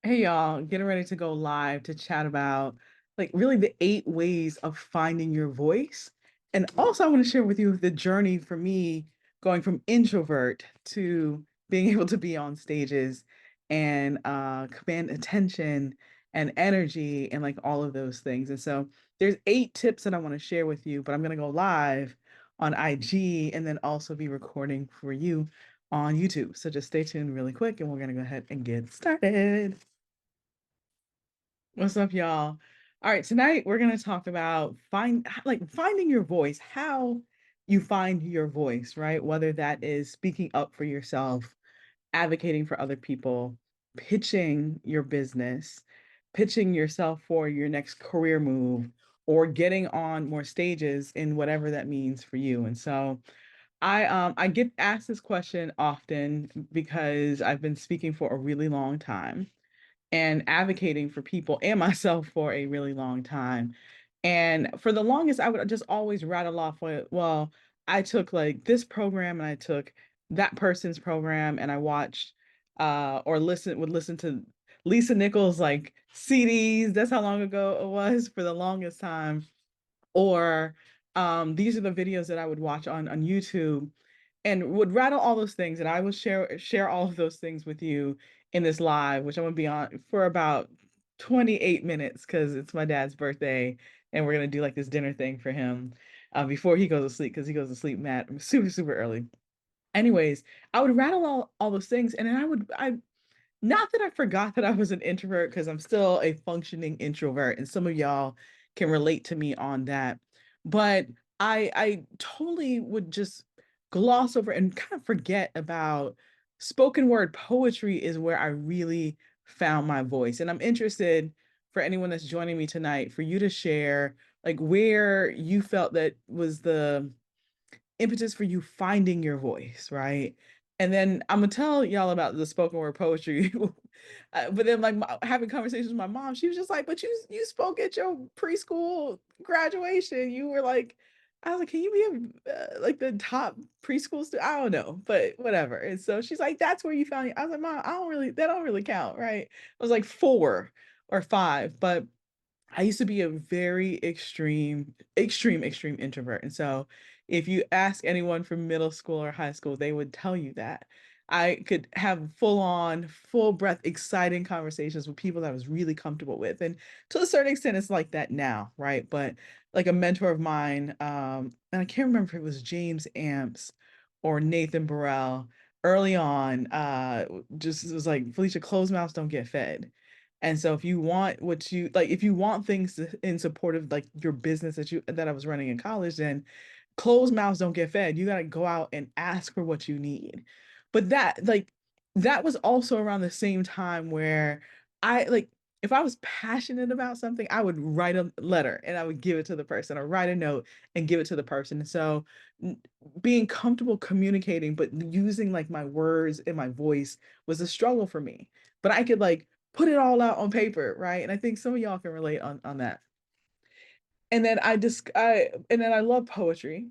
Hey y'all, getting ready to go live to chat about like really the 8 ways of finding your voice. And also I want to share with you the journey for me going from introvert to being able to be on stages and command attention and energy and like all of those things. And so there's 8 tips that I want to share with you, but I'm gonna go live on IG and then also be recording for you on YouTube. So just stay tuned really quick and we're gonna go ahead and get started. What's up, y'all? All right, tonight we're going to talk about finding your voice, how you find your voice, right? Whether that is speaking up for yourself, advocating for other people, pitching your business, pitching yourself for your next career move, or getting on more stages in whatever that means for you. And so I get asked this question often because I've been speaking for a really long time and advocating for people and myself for a really long time. And for the longest, I would just always rattle off, well, I took like this program and I took that person's program and I watched or would listen to Lisa Nichols like CDs. That's how long ago it was for the longest time. Or these are the videos that I would watch on YouTube and would rattle all those things, and I will share all of those things with you in this live, which I'm gonna be on for about 28 minutes because it's my dad's birthday, and we're gonna do like this dinner thing for him before he goes to sleep because he goes to sleep mad super early. Anyways, I would rattle all those things, and then I not that I forgot that I was an introvert, because I'm still a functioning introvert, and some of y'all can relate to me on that. But I totally would just gloss over and kind of forget about spoken word poetry is where I really found my voice. And I'm interested for anyone that's joining me tonight for you to share like where you felt that was the impetus for you finding your voice, right? And then I'm gonna tell y'all about the spoken word poetry. But then, like having conversations with my mom, she was just like, "But you spoke at your preschool graduation. You were like." I was like, "Can you be like the top preschool student?" I don't know, but whatever. And so she's like, "That's where you found it." I was like, "Mom, that don't really count, right?" I was like 4 or 5, but I used to be a very extreme introvert. And so if you ask anyone from middle school or high school, they would tell you that. I could have full on, full breath, exciting conversations with people that I was really comfortable with. And to a certain extent, it's like that now, right? But like a mentor of mine, and I can't remember if it was James Amps or Nathan Burrell, early on, just was like, Felicia, closed mouths don't get fed. And so if you want what you like, if you want things in support of like your business that I was running in college, then closed mouths don't get fed. You got to go out and ask for what you need. But that was also around the same time where I like if I was passionate about something, I would write a letter and I would give it to the person or write a note and give it to the person. And so n- being comfortable communicating, but using like my words and my voice was a struggle for me. But I could like put it all out on paper, right? And I think some of y'all can relate on that. And then I love poetry,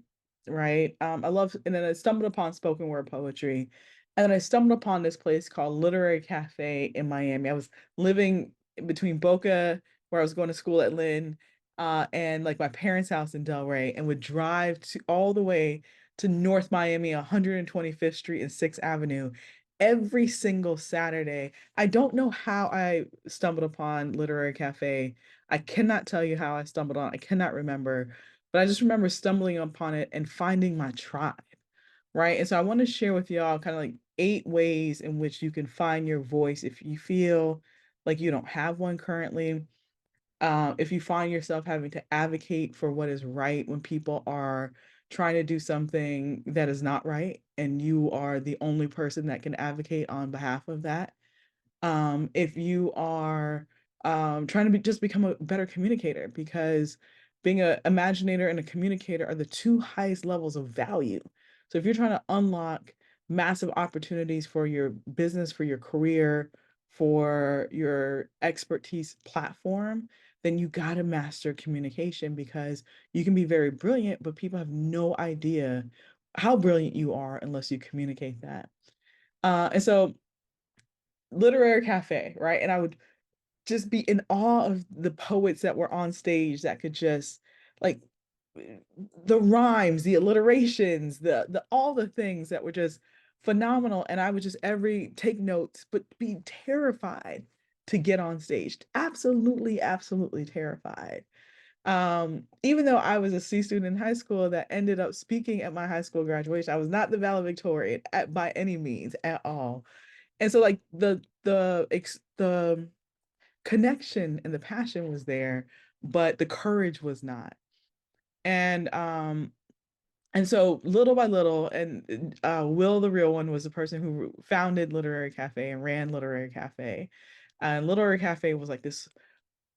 right? And then I stumbled upon spoken word poetry. And then I stumbled upon this place called Literary Cafe in Miami. I was living between Boca, where I was going to school at Lynn, and like my parents' house in Delray, and would drive to all the way to North Miami, 125th Street and 6th Avenue every single Saturday. I don't know how I stumbled upon Literary Cafe. I cannot tell you how I stumbled on. I cannot remember, but I just remember stumbling upon it and finding my tribe, right? And so I want to share with y'all kind of like 8 ways in which you can find your voice if you feel like you don't have one currently. If you find yourself having to advocate for what is right when people are trying to do something that is not right, and you are the only person that can advocate on behalf of that, if you are trying to just become a better communicator, because being a imaginator and a communicator are the two highest levels of value. So if you're trying to unlock massive opportunities for your business, for your career, for your expertise platform, then you got to master communication, because you can be very brilliant, but people have no idea how brilliant you are unless you communicate that. And so literary cafe, right? And I would just be in awe of the poets that were on stage that could just like eh, the rhymes, the alliterations, the all the things that were just phenomenal. And I would just every take notes, but be terrified to get on stage. Absolutely, absolutely terrified. Even though I was a C student in high school that ended up speaking at my high school graduation, I was not the valedictorian by any means at all. And so like the connection and the passion was there, but the courage was not. And and so little by little, and Will the real one was the person who founded Literary Cafe and ran Literary Cafe. And Literary Cafe was like this,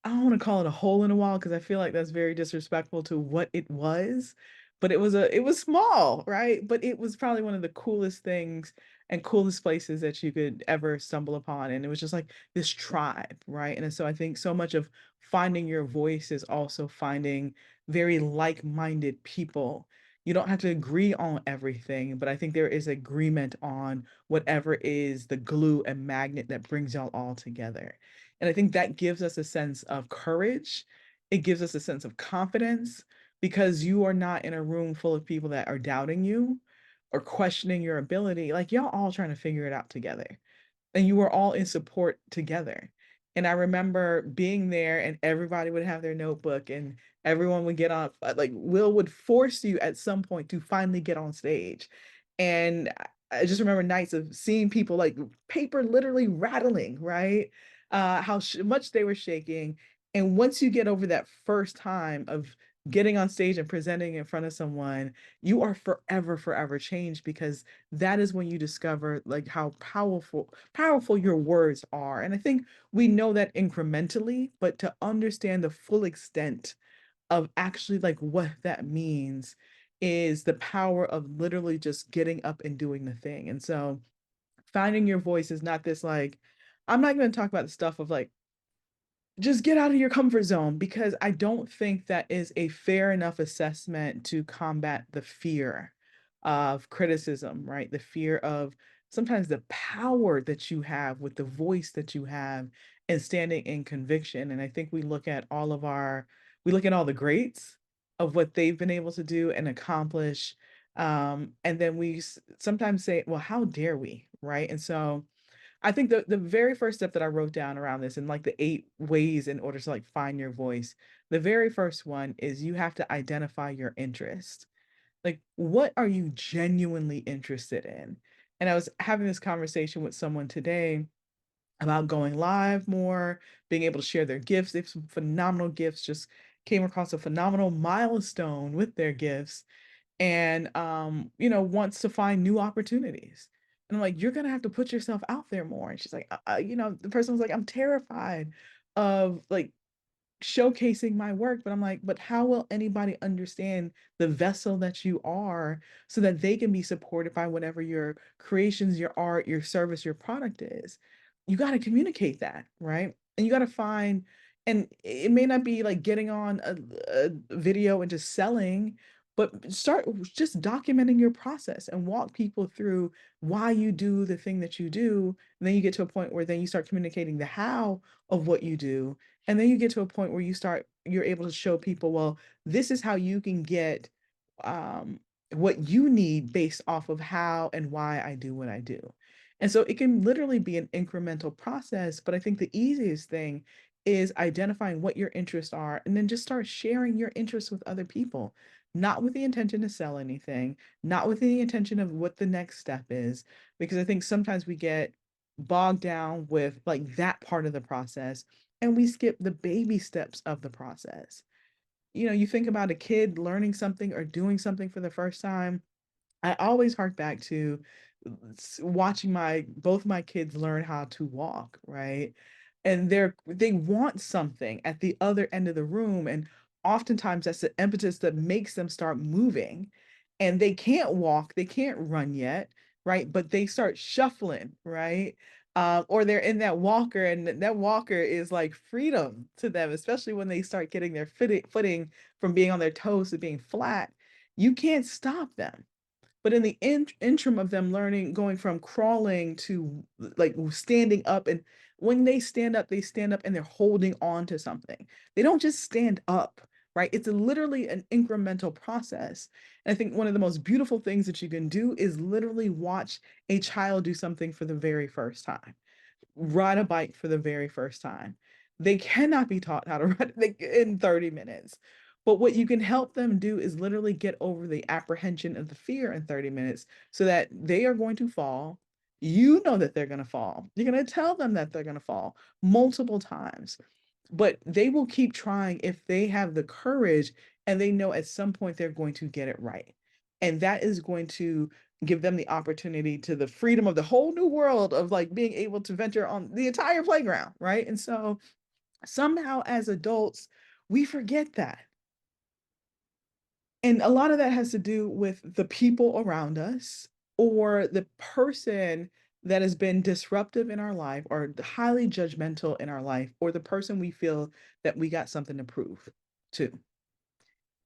I don't want to call it a hole in a wall because I feel like that's very disrespectful to what it was. But it was small, right? But it was probably one of the coolest things and coolest places that you could ever stumble upon. And it was just like this tribe, right? And so I think so much of finding your voice is also finding very like-minded people. You don't have to agree on everything, but I think there is agreement on whatever is the glue and magnet that brings y'all all together. And I think that gives us a sense of courage. It gives us a sense of confidence because you are not in a room full of people that are doubting you or questioning your ability. Like y'all all trying to figure it out together and you were all in support together. And I remember being there and everybody would have their notebook and everyone would get on, like Will would force you at some point to finally get on stage. And I just remember nights of seeing people like paper literally rattling, right? How much they were shaking. And once you get over that first time of getting on stage and presenting in front of someone, you are forever, forever changed because that is when you discover like how powerful your words are. And I think we know that incrementally, but to understand the full extent of actually like what that means is the power of literally just getting up and doing the thing. And so finding your voice is not this like, I'm not going to talk about the stuff of like just get out of your comfort zone because I don't think that is a fair enough assessment to combat the fear of criticism, right? The fear of sometimes the power that you have with the voice that you have and standing in conviction. And I think we look at all the greats of what they've been able to do and accomplish. And then sometimes say, well, how dare we, right? And so, I think the very first step that I wrote down around this and like the 8 ways in order to like find your voice, the very first one is you have to identify your interest. Like, what are you genuinely interested in? And I was having this conversation with someone today about going live more, being able to share their gifts. They have some phenomenal gifts, just came across a phenomenal milestone with their gifts and wants to find new opportunities. And I'm like, you're gonna have to put yourself out there more. And she's like, the person was like, I'm terrified of like showcasing my work, but I'm like, but how will anybody understand the vessel that you are so that they can be supported by whatever your creations, your art, your service, your product is? You got to communicate that, right? And you got to find, and it may not be like getting on a video and just selling, but start just documenting your process and walk people through why you do the thing that you do. And then you get to a point where then you start communicating the how of what you do, and then you get to a point where you're able to show people, well, this is how you can get um, what you need based off of how and why I do what I do. And so it can literally be an incremental process, but I think the easiest thing is identifying what your interests are and then just start sharing your interests with other people, not with the intention to sell anything, not with the intention of what the next step is, because I think sometimes we get bogged down with like that part of the process and we skip the baby steps of the process. You think about a kid learning something or doing something for the first time. I always hark back to watching my both my kids learn how to walk, right? And they want something at the other end of the room, and oftentimes that's the impetus that makes them start moving. And they can't walk, they can't run yet, right? But they start shuffling, right? Or they're in that walker, and that walker is like freedom to them, especially when they start getting their footing from being on their toes to being flat. You can't stop them, But in the interim of them learning, going from crawling to like standing up, and when they stand up and they're holding on to something. They don't just stand up, right? It's literally an incremental process. And I think one of the most beautiful things that you can do is literally watch a child do something for the very first time, ride a bike for the very first time. They cannot be taught how to ride in 30 minutes. But what you can help them do is literally get over the apprehension of the fear in 30 minutes so that they are going to fall. You know that they're going to fall. You're going to tell them that they're going to fall multiple times, but they will keep trying if they have the courage and they know at some point they're going to get it right. And that is going to give them the opportunity to the freedom of the whole new world of like being able to venture on the entire playground, right? And so somehow as adults, we forget that. And a lot of that has to do with the people around us or the person that has been disruptive in our life or highly judgmental in our life or the person we feel that we got something to prove to.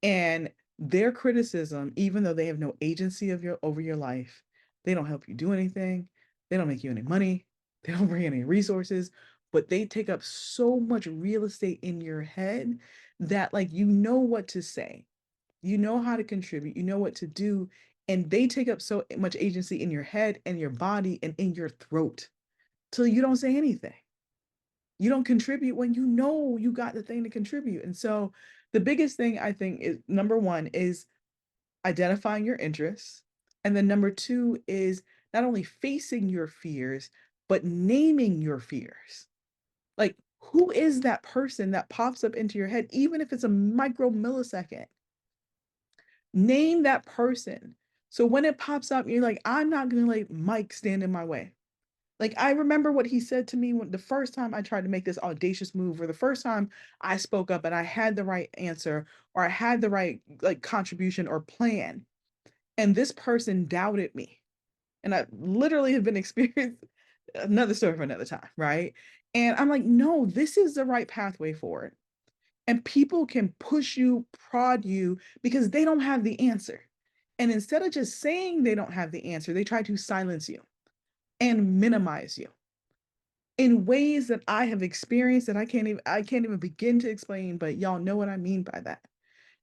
And their criticism, even though they have no agency of your over your life, they don't help you do anything, they don't make you any money, they don't bring any resources, but they take up so much real estate in your head that like you know what to say, you know how to contribute, you know what to do, and they take up so much agency in your head and your body and in your throat till you don't say anything. You don't contribute when you know you got the thing to contribute. And so the biggest thing I think is number one is identifying your interests. And then number two is not only facing your fears, but naming your fears. Like, who is that person that pops up into your head, even if it's a micro millisecond? Name that person. So when it pops up, you're like, I'm not going to let Mike stand in my way. Like, I remember what he said to me when the first time I tried to make this audacious move, or the first time I spoke up and I had the right answer, or I had the right like contribution or plan, and this person doubted me. And I literally have been experienced another story for another time, right? And I'm like, no, this is the right pathway for it. And people can push you, prod you because they don't have the answer. And instead of just saying they don't have the answer, they try to silence you and minimize you in ways that I have experienced that I can't even begin to explain, but y'all know what I mean by that.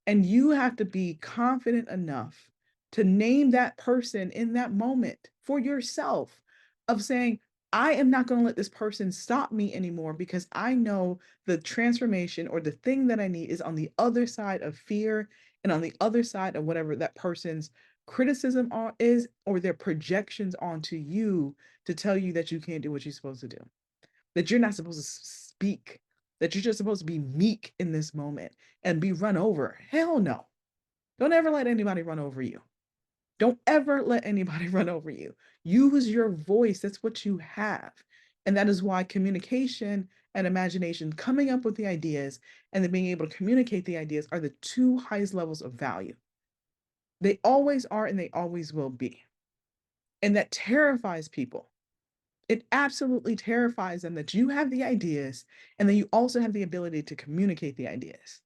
And you have to be confident enough to name that person in that moment for yourself of saying, I am not going to let this person stop me anymore because I know the transformation or the thing that I need is on the other side of fear and on the other side of whatever that person's criticism is or their projections onto you to tell you that you can't do what you're supposed to do, that you're not supposed to speak, that you're just supposed to be meek in this moment and be run over. Hell no. Don't ever let anybody run over you. Don't ever let anybody run over you. Use your voice. That's what you have. And that is why communication and imagination, coming up with the ideas and then being able to communicate the ideas, are the two highest levels of value. They always are and they always will be. And that terrifies people. It absolutely terrifies them that you have the ideas and then you also have the ability to communicate the ideas.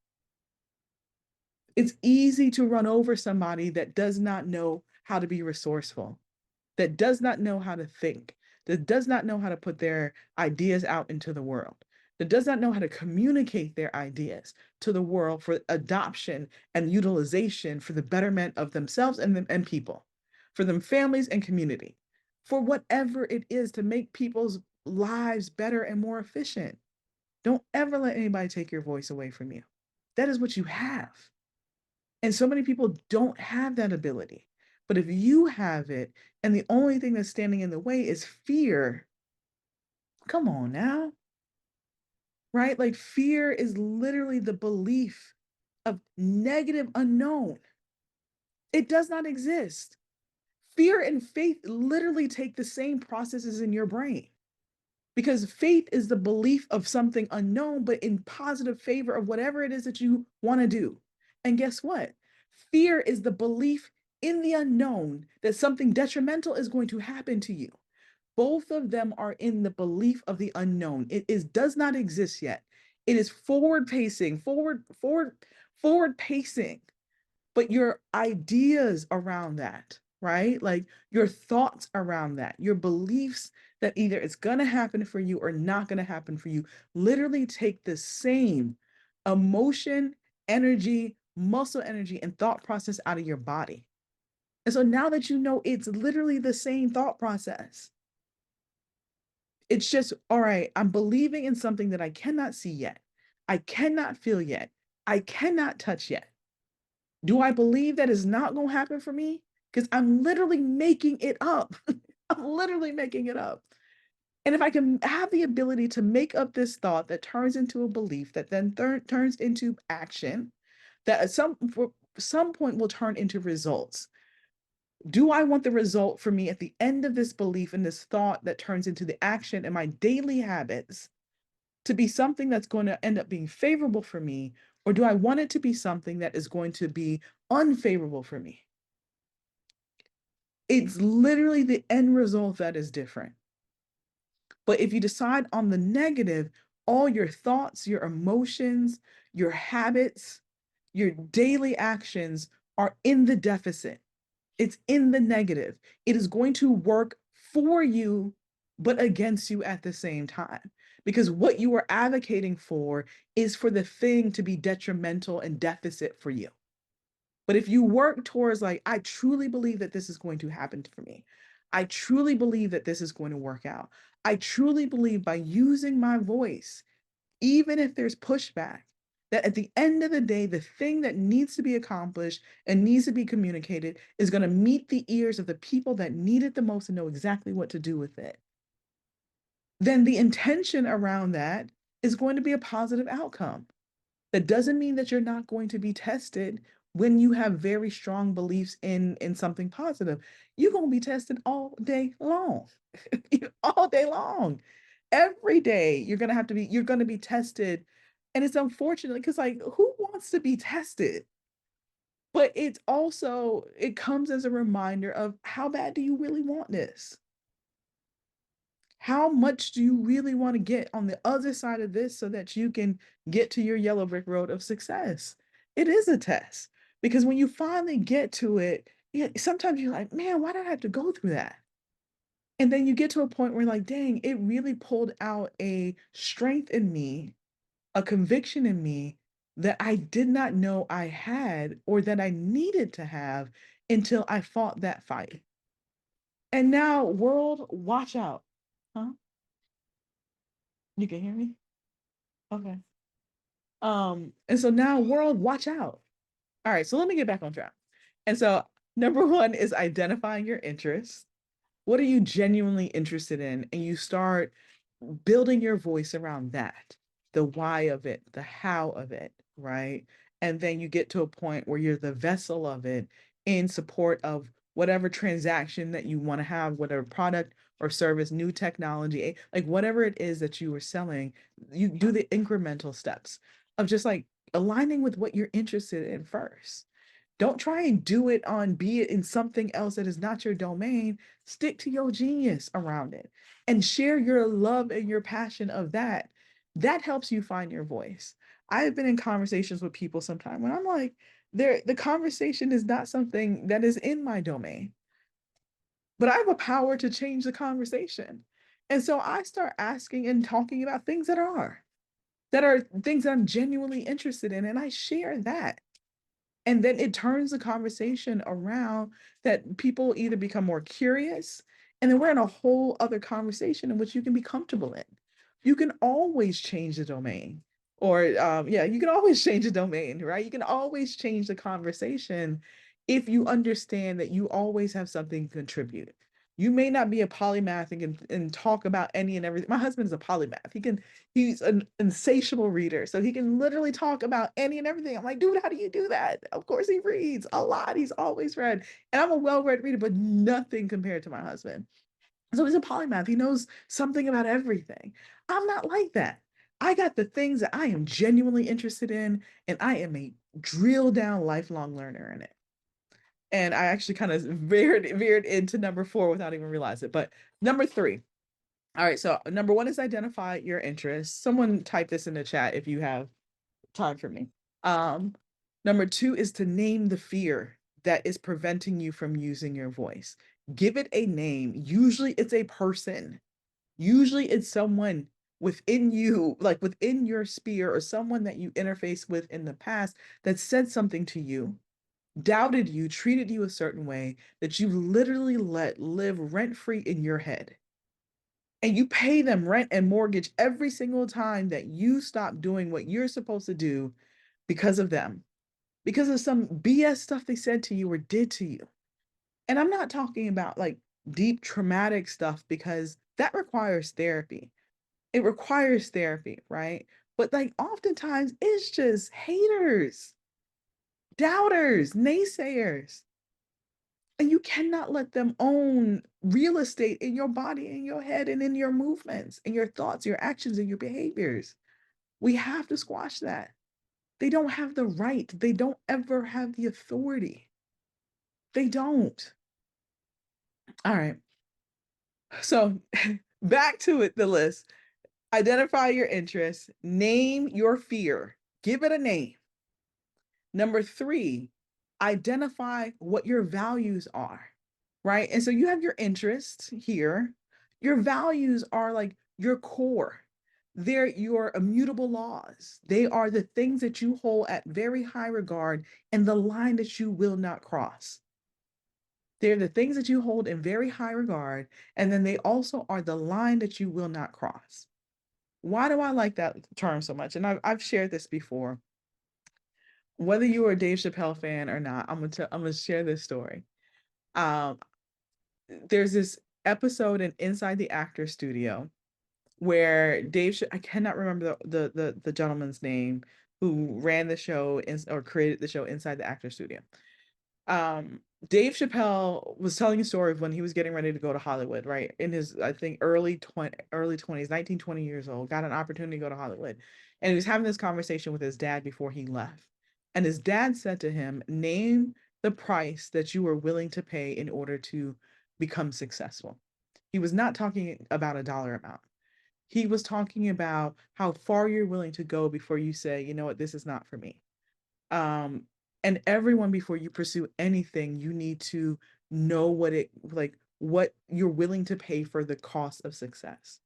It's easy to run over somebody that does not know how to be resourceful, that does not know how to think, that does not know how to put their ideas out into the world, that does not know how to communicate their ideas to the world for adoption and utilization for the betterment of themselves and them and people, for them families and community, for whatever it is to make people's lives better and more efficient. Don't ever let anybody take your voice away from you. That is what you have. And so many people don't have that ability. But if you have it, and the only thing that's standing in the way is fear, come on now, right? Like fear is literally the belief of negative unknown. It does not exist. Fear and faith literally take the same processes in your brain because faith is the belief of something unknown, but in positive favor of whatever it is that you want to do. And guess what? Fear is the belief in the unknown that something detrimental is going to happen to you. Both of them are in the belief of the unknown. It is does not exist yet. It is forward pacing, forward pacing, but your ideas around that. right? Like your thoughts around that, your beliefs that either it's going to happen for you or not going to happen for you, literally take the same emotion, energy, muscle energy, and thought process out of your body. And so now that you know it's literally the same thought process, it's just, all right, I'm believing in something that I cannot see yet. I cannot feel yet. I cannot touch yet. Do I believe that is not going to happen for me? Because I'm literally making it up. I'm literally making it up. And if I can have the ability to make up this thought that turns into a belief that then turns into action, that at some point will turn into results. Do I want the result for me at the end of this belief and this thought that turns into the action in my daily habits to be something that's going to end up being favorable for me? Or do I want it to be something that is going to be unfavorable for me? It's literally the end result that is different. But if you decide on the negative, all your thoughts, your emotions, your habits, your daily actions are in the deficit. It's in the negative. It is going to work for you, but against you at the same time. Because what you are advocating for is for the thing to be detrimental and deficit for you. But if you work towards, like, I truly believe that this is going to happen for me. I truly believe that this is going to work out. I truly believe by using my voice, even if there's pushback, that at the end of the day, the thing that needs to be accomplished and needs to be communicated is going to meet the ears of the people that need it the most and know exactly what to do with it. Then the intention around that is going to be a positive outcome. That doesn't mean that you're not going to be tested when you have very strong beliefs in something positive. You're going to be tested all day long. All day long. Every day you're going to be tested. And it's unfortunate because, like, who wants to be tested? But it's also, it comes as a reminder of how bad do you really want this? How much do you really want to get on the other side of this so that you can get to your yellow brick road of success? It is a test because when you finally get to it, yeah, sometimes you're like, man, why did I have to go through that? And then you get to a point where, like, dang, it really pulled out a strength in me, a conviction in me that I did not know I had or that I needed to have until I fought that fight. And now, world, watch out. Huh? You can hear me? Okay. And so now, world, watch out. All right, so let me get back on track. And so number one is identifying your interests. What are you genuinely interested in? And you start building your voice around that, the why of it, the how of it, right? And then you get to a point where you're the vessel of it in support of whatever transaction that you want to have, whatever product or service, new technology, like whatever it is that you are selling, you do the incremental steps of just like aligning with what you're interested in first. Don't try and do it on, be it in something else that is not your domain. Stick to your genius around it and share your love and your passion of that. That helps you find your voice. I've been in conversations with people sometime when I'm like, the conversation is not something that is in my domain, but I have a power to change the conversation. And so I start asking and talking about things that are things that I'm genuinely interested in. And I share that. And then it turns the conversation around that people either become more curious, and then we're in a whole other conversation in which you can be comfortable in. You can always change the domain, or yeah, you can always change the domain, right? You can always change the conversation if you understand that you always have something to contribute. You may not be a polymath and talk about any and everything. My husband is a polymath. He's an insatiable reader. So he can literally talk about any and everything. I'm like, dude, how do you do that? Of course, he reads a lot. He's always read. And I'm a well-read reader, but nothing compared to my husband. So he's a polymath. He knows something about everything. I'm not like that. I got the things that I am genuinely interested in, and I am a drill down lifelong learner in it. And I actually kind of veered into number four without even realizing it. But number three. All right. So number one is identify your interests. Someone type this in the chat if you have time for me. Um, Number two is to name the fear. that is preventing you from using your voice. Give it a name. Usually it's a person. Usually it's someone within you, like within your sphere, or someone that you interface with in the past that said something to you, doubted you, treated you a certain way that you literally let live rent free in your head. And you pay them rent and mortgage every single time that you stop doing what you're supposed to do because of them, because of some BS stuff they said to you or did to you. And I'm not talking about like deep traumatic stuff because that requires therapy. It requires therapy, right? But like oftentimes it's just haters, doubters, naysayers. And you cannot let them own real estate in your body, in your head, and in your movements, in your thoughts, your actions, and your behaviors. We have to squash that. They don't have the right. They don't ever have the authority. They don't. All right. So back to it, the list. Identify your interests, name your fear, give it a name. Number three, identify what your values are, right? And so you have your interests here. Your values are like your core. They're your immutable laws. They are the things that you hold at very high regard and the line that you will not cross. They're the things that you hold in very high regard, and then they also are the line that you will not cross. Why do I like that term so much? And I've shared this before. Whether you are a Dave Chappelle fan or not, I'm gonna share this story. Um, there's this episode in Inside the Actor Studio where I cannot remember the gentleman's name who ran the show or created the show Inside the Actor Studio. Dave Chappelle was telling a story of when he was getting ready to go to Hollywood, right? In his, I think, early 20s, 19, 20 years old, got an opportunity to go to Hollywood. And he was having this conversation with his dad before he left. And his dad said to him, name the price that you are willing to pay in order to become successful. He was not talking about a dollar amount. He was talking about how far you're willing to go before you say, you know what, this is not for me. um and everyone, before you pursue anything, you need to know what you're willing to pay for the cost of success.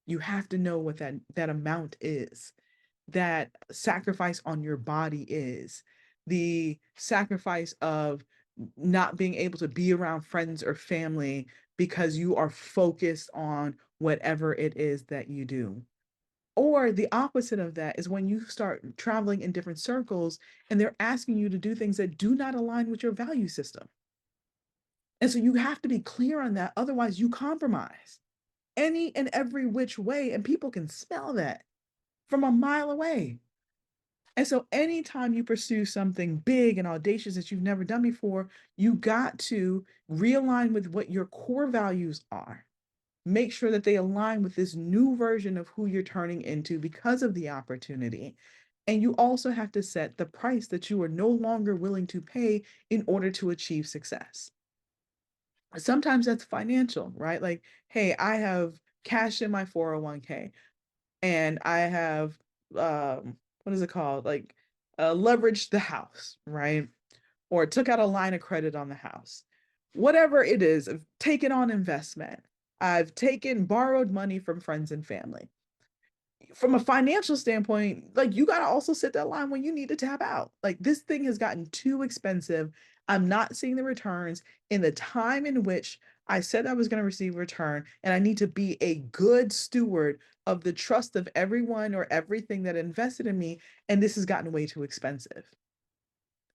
You have to know what that amount is, that sacrifice on your body is, the sacrifice of not being able to be around friends or family because you are focused on whatever it is that you do. Or the opposite of that is when you start traveling in different circles and they're asking you to do things that do not align with your value system. And so you have to be clear on that. Otherwise, you compromise any and every which way, and people can smell that from a mile away. And so anytime you pursue something big and audacious that you've never done before, you got to realign with what your core values are. Make sure that they align with this new version of who you're turning into because of the opportunity. And you also have to set the price that you are no longer willing to pay in order to achieve success. Sometimes that's financial, right? Like, hey, I have cash in my 401k and I have, what is it called? Like, leveraged the house, right? Or took out a line of credit on the house. Whatever it is, I've taken on investment. I've taken borrowed money from friends and family. From a financial standpoint, like you got to also set that line when you need to tap out. Like this thing has gotten too expensive. I'm not seeing the returns in the time in which I said I was going to receive a return, and I need to be a good steward of the trust of everyone or everything that invested in me. And this has gotten way too expensive.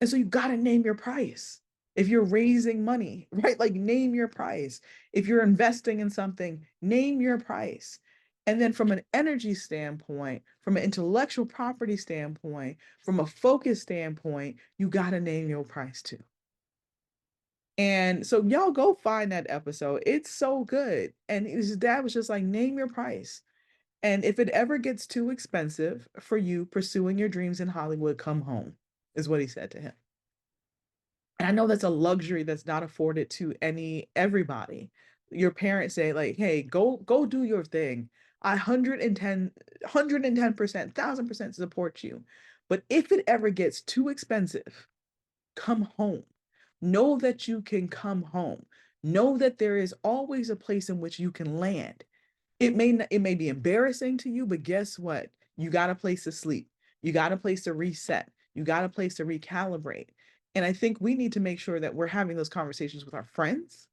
And so you got to name your price. If you're raising money, right? Like name your price. If you're investing in something, name your price. And then from an energy standpoint, from an intellectual property standpoint, from a focus standpoint, you got to name your price too. And so y'all go find that episode. It's so good. And his dad was just like, name your price. And if it ever gets too expensive for you pursuing your dreams in Hollywood, come home, is what he said to him. And I know that's a luxury that's not afforded to everybody. Your parents say like, "Hey, go do your thing. I 110%, 1000% support you. But if it ever gets too expensive, come home. Know that you can come home. Know that there is always a place in which you can land. It may be embarrassing to you, but guess what? You got a place to sleep. You got a place to reset. You got a place to recalibrate. And I think we need to make sure that we're having those conversations with our friends.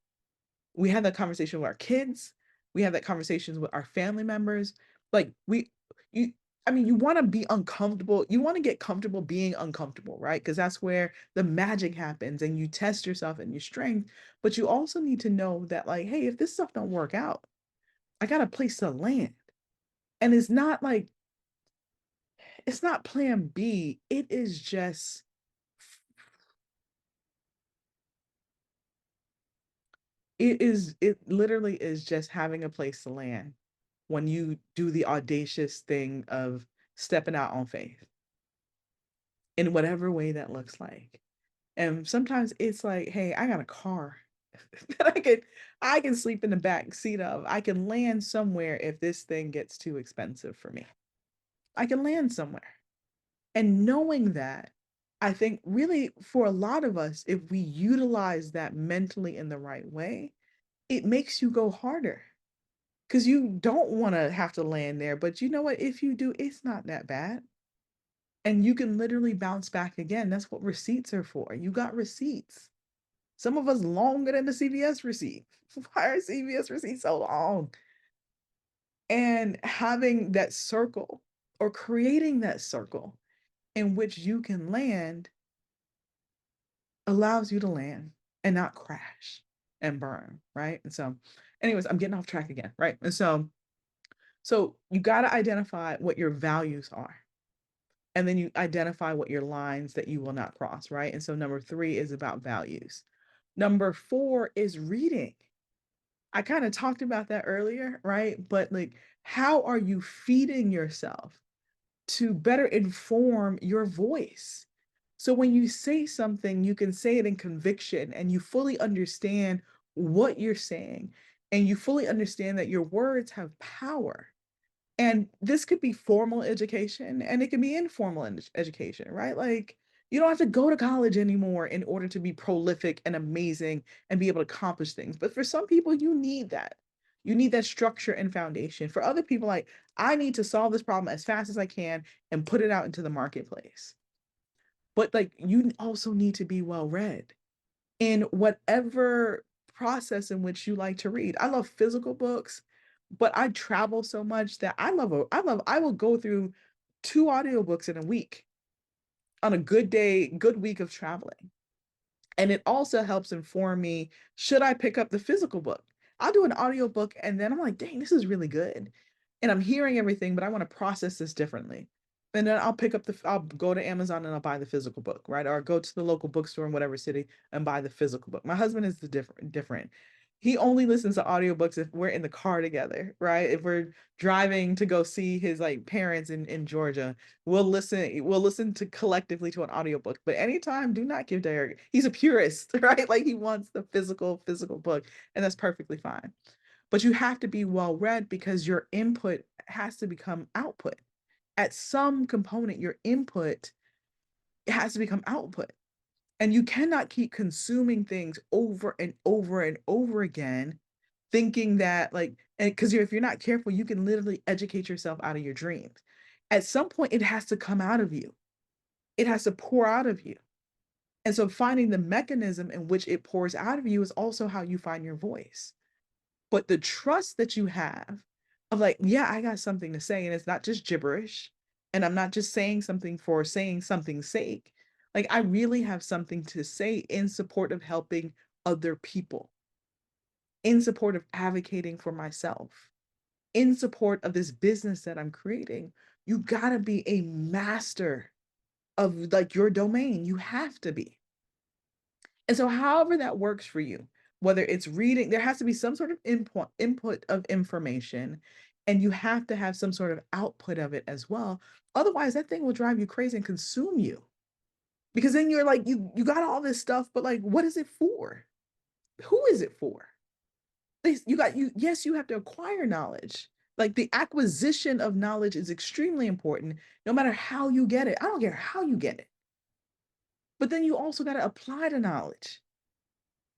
We have that conversation with our kids. We have that conversations with our family members. Like you, I mean, you want to be uncomfortable. You want to get comfortable being uncomfortable, right? Because that's where the magic happens and you test yourself and your strength. But you also need to know that, like, hey, if this stuff don't work out, I got a place to land. And it's not plan B. It is just it literally is just having a place to land when you do the audacious thing of stepping out on faith in whatever way that looks like. And sometimes it's like, hey, I got a car that I can sleep in the back seat of. I can land somewhere if this thing gets too expensive for me. I can land somewhere. And knowing that, I think really for a lot of us, if we utilize that mentally in the right way, it makes you go harder because you don't want to have to land there. But you know what? If you do, it's not that bad. And you can literally bounce back again. That's what receipts are for. You got receipts. Some of us longer than the CVS receipt. Why are CVS receipts so long? And having that circle or creating that circle in which you can land allows you to land and not crash and burn, right? And so, anyways, I'm getting off track again, right? And so you got to identify what your values are. And then you identify what your lines that you will not cross, right? And so number 3 is about values. Number 4 is reading. I kind of talked about that earlier, right? But like, how are you feeding yourself to better inform your voice? So when you say something, you can say it in conviction and you fully understand what you're saying and you fully understand that your words have power. And this could be formal education and it can be informal education, right? Like you don't have to go to college anymore in order to be prolific and amazing and be able to accomplish things. But for some people, you need that. You need that structure and foundation. For other people, like I need to solve this problem as fast as I can and put it out into the marketplace. But like you also need to be well read in whatever process in which you like to read. I love physical books, but I travel so much that I will go through 2 audiobooks in a week on a good day, good week of traveling. And it also helps inform me, should I pick up the physical book? I'll do an audiobook and then I'm like, dang, this is really good. And I'm hearing everything, but I want to process this differently. And then I'll go to Amazon and I'll buy the physical book, right? Or go to the local bookstore in whatever city and buy the physical book. My husband is the different. He only listens to audiobooks if we're in the car together, right? If we're driving to go see his like parents in Georgia, we'll listen to collectively to an audiobook. But anytime, do not give Derek. He's a purist, right? Like he wants the physical book, and that's perfectly fine. But you have to be well read because your input has to become output. At some component, your input has to become output. And you cannot keep consuming things over and over and over again, thinking that like, and because if you're not careful, you can literally educate yourself out of your dreams. At some point, it has to come out of you. It has to pour out of you. And so finding the mechanism in which it pours out of you is also how you find your voice. But the trust that you have of like, yeah, I got something to say, and it's not just gibberish, and I'm not just saying something for saying something's sake. Like, I really have something to say in support of helping other people, in support of advocating for myself, in support of this business that I'm creating. You gotta be a master of like your domain. You have to be. And so, however that works for you, whether it's reading, there has to be some sort of input of information, and you have to have some sort of output of it as well. Otherwise, that thing will drive you crazy and consume you. Because then you're like, you got all this stuff, but like, what is it for? Who is it for? Yes, you have to acquire knowledge. Like the acquisition of knowledge is extremely important, no matter how you get it. I don't care how you get it. But then you also got to apply the knowledge.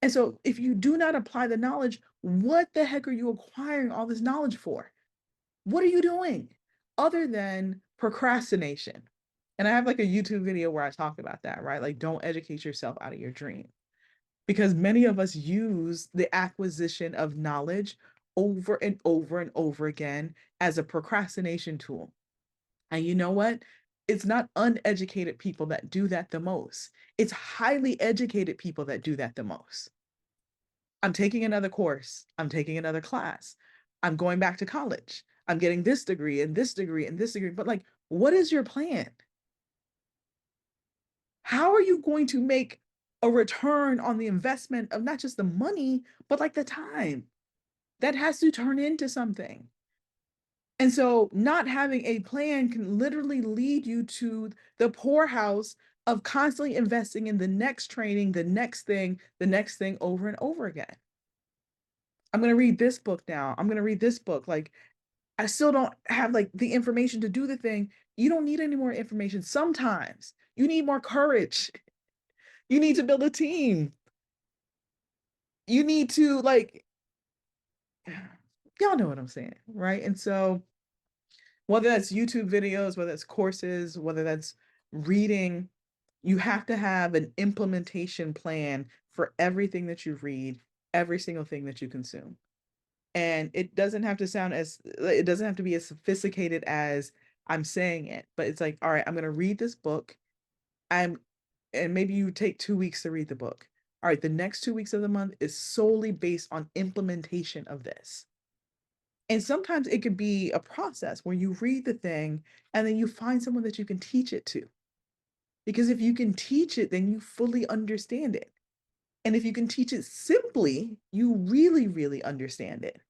And so if you do not apply the knowledge, what the heck are you acquiring all this knowledge for? What are you doing other than procrastination? And I have like a YouTube video where I talk about that, right? Like, don't educate yourself out of your dream, because many of us use the acquisition of knowledge over and over and over again as a procrastination tool. And you know what? It's not uneducated people that do that the most. It's highly educated people that do that the most. I'm taking another course. I'm taking another class. I'm going back to college. I'm getting this degree and this degree and this degree. But like, what is your plan? How are you going to make a return on the investment of not just the money, but like the time that has to turn into something? And so, not having a plan can literally lead you to the poorhouse of constantly investing in the next training, the next thing over and over again. I'm going to read this book now. I'm going to read this book. Like, I still don't have like the information to do the thing. You don't need any more information. Sometimes you need more courage. You need to build a team. You need to like, y'all know what I'm saying, right? And so, whether that's YouTube videos, whether that's courses, whether that's reading, you have to have an implementation plan for everything that you read, every single thing that you consume. And it doesn't have to be as sophisticated as I'm saying it, but it's like, all right, I'm going to read this book. I'm, and maybe you take 2 weeks to read the book. All right, the next 2 weeks of the month is solely based on implementation of this. And sometimes it could be a process where you read the thing and then you find someone that you can teach it to. Because if you can teach it, then you fully understand it. And if you can teach it simply, you really, really understand it.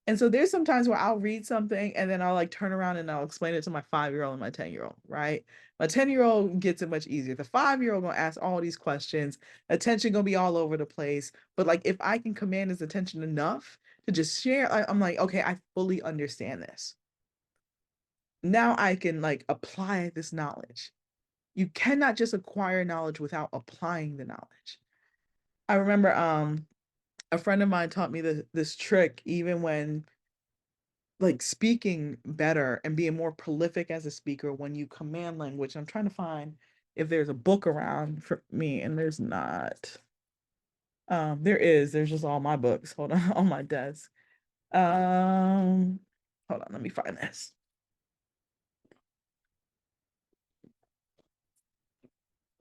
And so there's sometimes where I'll read something and then I'll like turn around and I'll explain it to my 5-year-old and my 10-year-old, right? My 10-year-old gets it much easier. The 5-year-old gonna ask all these questions, attention gonna be all over the place. But like if I can command his attention enough to just share, I'm like, okay, I fully understand this. Now I can like apply this knowledge. You cannot just acquire knowledge without applying the knowledge. I remember a friend of mine taught me this trick even when like speaking better and being more prolific as a speaker when you command language. I'm trying to find if there's a book around for me, and there's not. There's just all my books. Hold on, on my desk. Um, hold on, let me find this.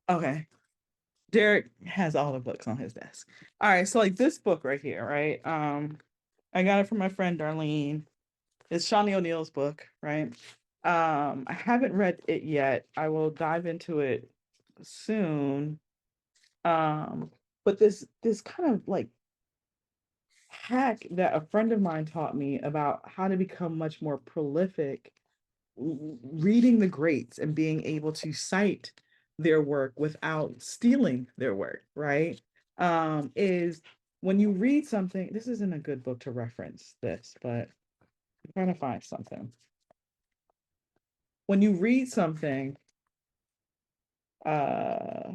Okay. Derek has all the books on his desk. All right, so like this book right here, right? I got it from my friend Darlene. It's Shawnee O'Neill's book, right? I haven't read it yet. I will dive into it soon. Um, but this kind of like hack that a friend of mine taught me about how to become much more prolific reading the greats and being able to cite their work without stealing their work, right? Is when you read something, this isn't a good book to reference this, but I'm trying to find something. When you read something, uh,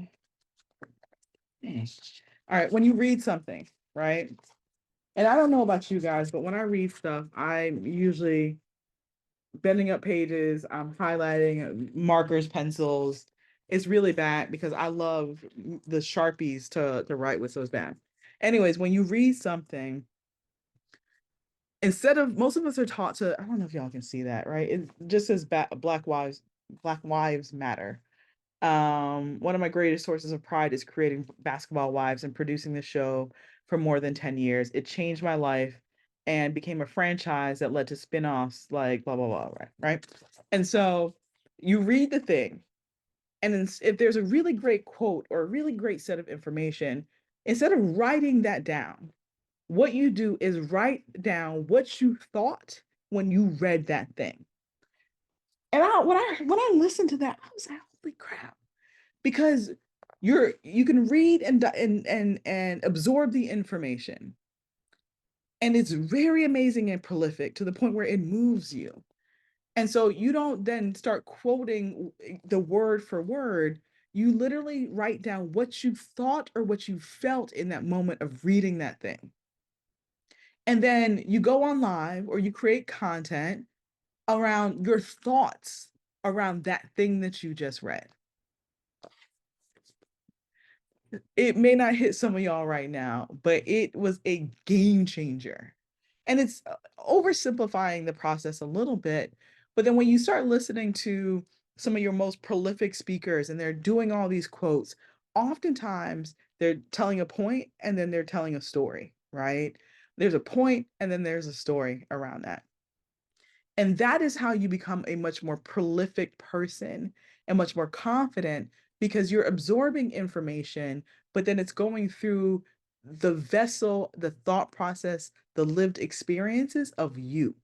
all right, when you read something, right? And I don't know about you guys, but when I read stuff, I'm usually bending up pages, I'm highlighting markers, pencils. It's really bad because I love the Sharpies to write with, so it's bad. Anyways, when you read something, instead of most of us are taught to, I don't know if y'all can see that, right? It just says Black Wives Matter. One of my greatest sources of pride is creating Basketball Wives and producing the show for more than 10 years. It changed my life and became a franchise that led to spin-offs like blah blah blah, right? Right. And so you read the thing, and if there's a really great quote or a really great set of information, instead of writing that down, what you do is write down what you thought when you read that thing. And when I listened to that, I was like, holy crap, because you can read and absorb the information, and it's very amazing and prolific to the point where it moves you. And so you don't then start quoting the word for word. You literally write down what you thought or what you felt in that moment of reading that thing. And then you go on live or you create content around your thoughts around that thing that you just read. It may not hit some of y'all right now, but it was a game changer. And it's oversimplifying the process a little bit. But then when you start listening to some of your most prolific speakers and they're doing all these quotes, oftentimes they're telling a point and then they're telling a story, right? There's a point and then there's a story around that. And that is how you become a much more prolific person and much more confident because you're absorbing information, but then it's going through the vessel, the thought process, the lived experiences of you.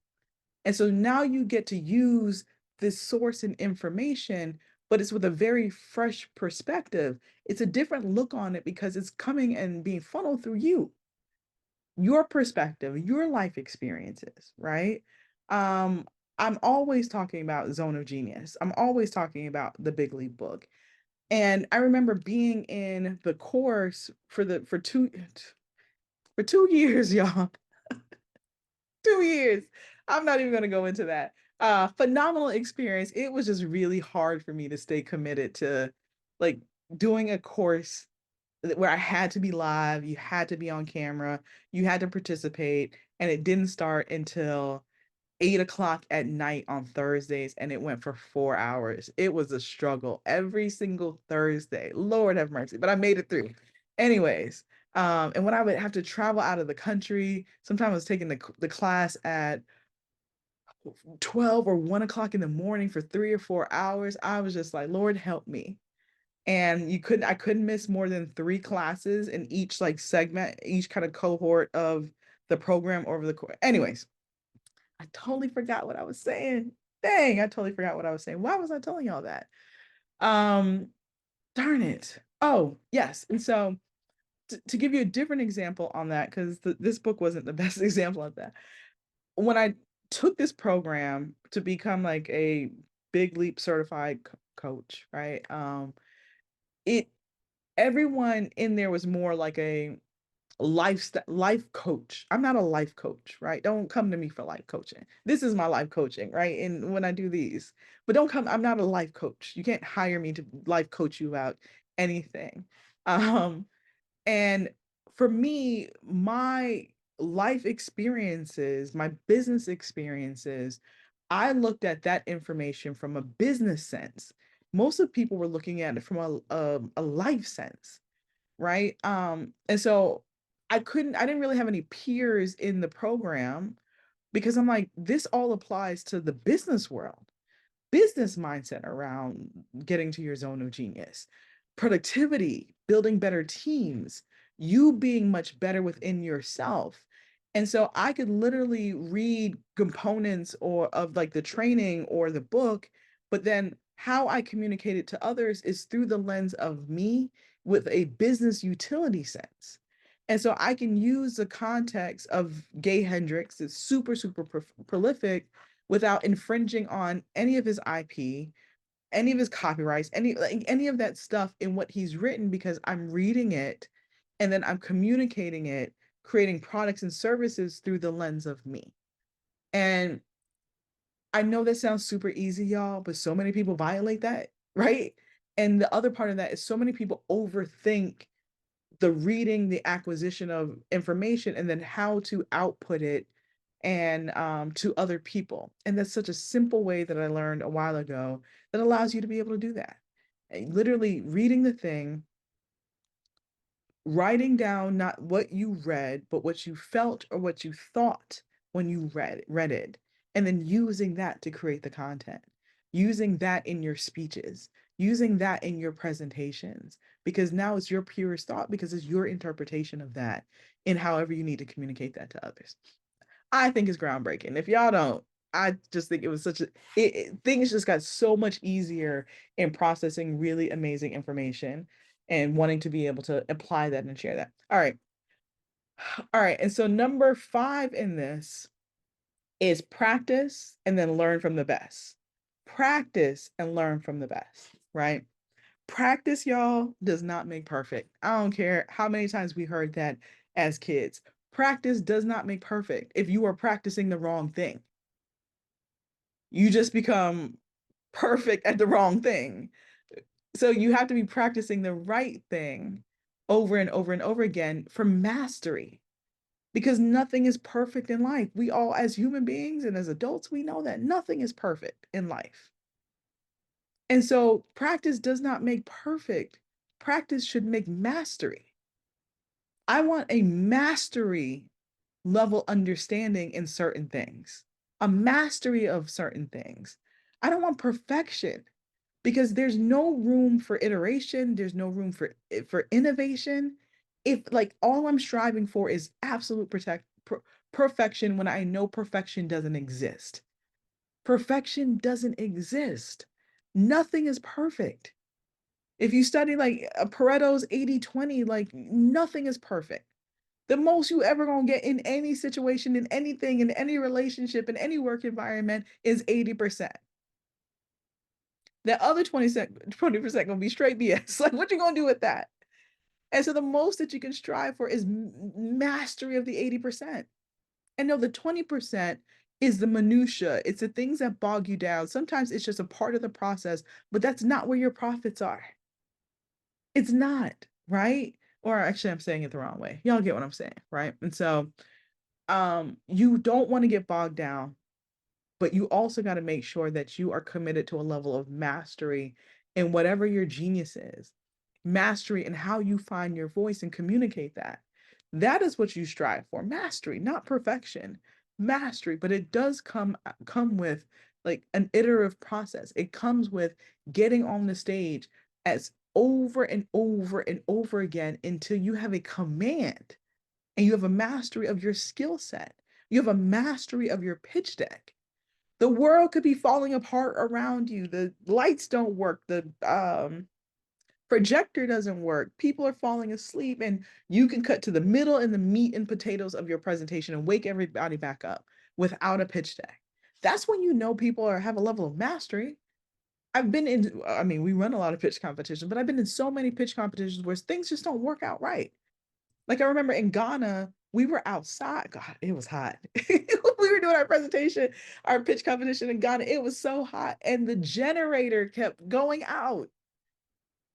And so now you get to use this source and information, but it's with a very fresh perspective. It's a different look on it because it's coming and being funneled through you, your perspective, your life experiences, right? Um, I'm always talking about Zone of Genius. I'm always talking about the Big Leap book. And I remember being in the course for 2 years, y'all. 2 years. I'm not even gonna go into that. Phenomenal experience. It was just really hard for me to stay committed to like doing a course where I had to be live, you had to be on camera, you had to participate, and it didn't start until 8 o'clock at night on Thursdays, and it went for 4 hours. It was a struggle every single Thursday. Lord have mercy, but I made it through. Anyways, and when I would have to travel out of the country, sometimes I was taking the class at 12 or 1 o'clock in the morning for 3 or 4 hours. I was just like, Lord, help me. And I couldn't miss more than 3 classes in each like segment, each kind of cohort of the program over the course. Anyways, I totally forgot what I was saying. Dang, I totally forgot what I was saying. Why was I telling y'all that? Um, darn it. Oh, yes. And so to give you a different example on that, because this book wasn't the best example of that. When I took this program to become like a Big Leap certified coach, right? It everyone in there was more like a life coach. I'm not a life coach, right? Don't come to me for life coaching. This is my life coaching, right? And when I do these, but don't come, I'm not a life coach. You can't hire me to life coach you about anything. Um, and for me, my life experiences, my business experiences, I looked at that information from a business sense. Most of the people were looking at it from a life sense, right? And so I didn't really have any peers in the program because I'm like, this all applies to the business world, business mindset around getting to your zone of genius, productivity, building better teams, you being much better within yourself. And so I could literally read components or of like the training or the book, but then how I communicate it to others is through the lens of me with a business utility sense. And so I can use the context of Gay Hendricks, it's super, super prolific without infringing on any of his IP, any of his copyrights, any of that stuff in what he's written because I'm reading it and then I'm communicating it, creating products and services through the lens of me. And I know that sounds super easy, y'all, but so many people violate that, right? And the other part of that is so many people overthink the reading, the acquisition of information, and then how to output it and to other people. And that's such a simple way that I learned a while ago that allows you to be able to do that. Literally reading the thing, writing down not what you read, but what you felt or what you thought when you read it, and then using that to create the content, using that in your speeches, using that in your presentations, because now it's your purest thought because it's your interpretation of that in however you need to communicate that to others. I think is groundbreaking. If y'all don't, I just think it was things just got so much easier in processing really amazing information and wanting to be able to apply that and share that. All right. All right. And so number 5 in this is practice and then learn from the best. Practice and learn from the best, right? Practice, y'all, does not make perfect. I don't care how many times we heard that as kids. Practice does not make perfect. If you are practicing the wrong thing, you just become perfect at the wrong thing. So you have to be practicing the right thing over and over and over again for mastery, because nothing is perfect in life. We all, as human beings and as adults, we know that nothing is perfect in life. And so practice does not make perfect. Practice should make mastery. I want a mastery level understanding in certain things, a mastery of certain things. I don't want perfection, because there's no room for iteration, there's no room for innovation. If like all I'm striving for is absolute perfection when I know perfection doesn't exist. Perfection doesn't exist. Nothing is perfect. If you study like Pareto's 80/20, like nothing is perfect. The most you ever gonna get in any situation, in anything, in any relationship, in any work environment is 80%. The other 20% gonna be straight BS. Like, what you gonna do with that? And so the most that you can strive for is mastery of the 80%. And no, the 20% is the minutia. It's the things that bog you down. Sometimes it's just a part of the process, but that's not where your profits are. It's not, right? Or actually, I'm saying it the wrong way. Y'all get what I'm saying, right? And so you don't want to get bogged down, but you also got to make sure that you are committed to a level of mastery in whatever your genius is, mastery in how you find your voice and communicate that. That is what you strive for, mastery, not perfection, mastery. But it does come with like an iterative process. It comes with getting on the stage as over and over and over again until you have a command and you have a mastery of your skill set. You have a mastery of your pitch deck. The world could be falling apart around you. The lights don't work. The projector doesn't work. People are falling asleep, and you can cut to the middle and the meat and potatoes of your presentation and wake everybody back up without a pitch deck. That's when you know people have a level of mastery. I've been in, I mean, we run a lot of pitch competitions, but I've been in so many pitch competitions where things just don't work out right. Like I remember in Ghana, we were outside. God, it was hot. We were doing our presentation, our pitch competition in Ghana. It was so hot, and the generator kept going out.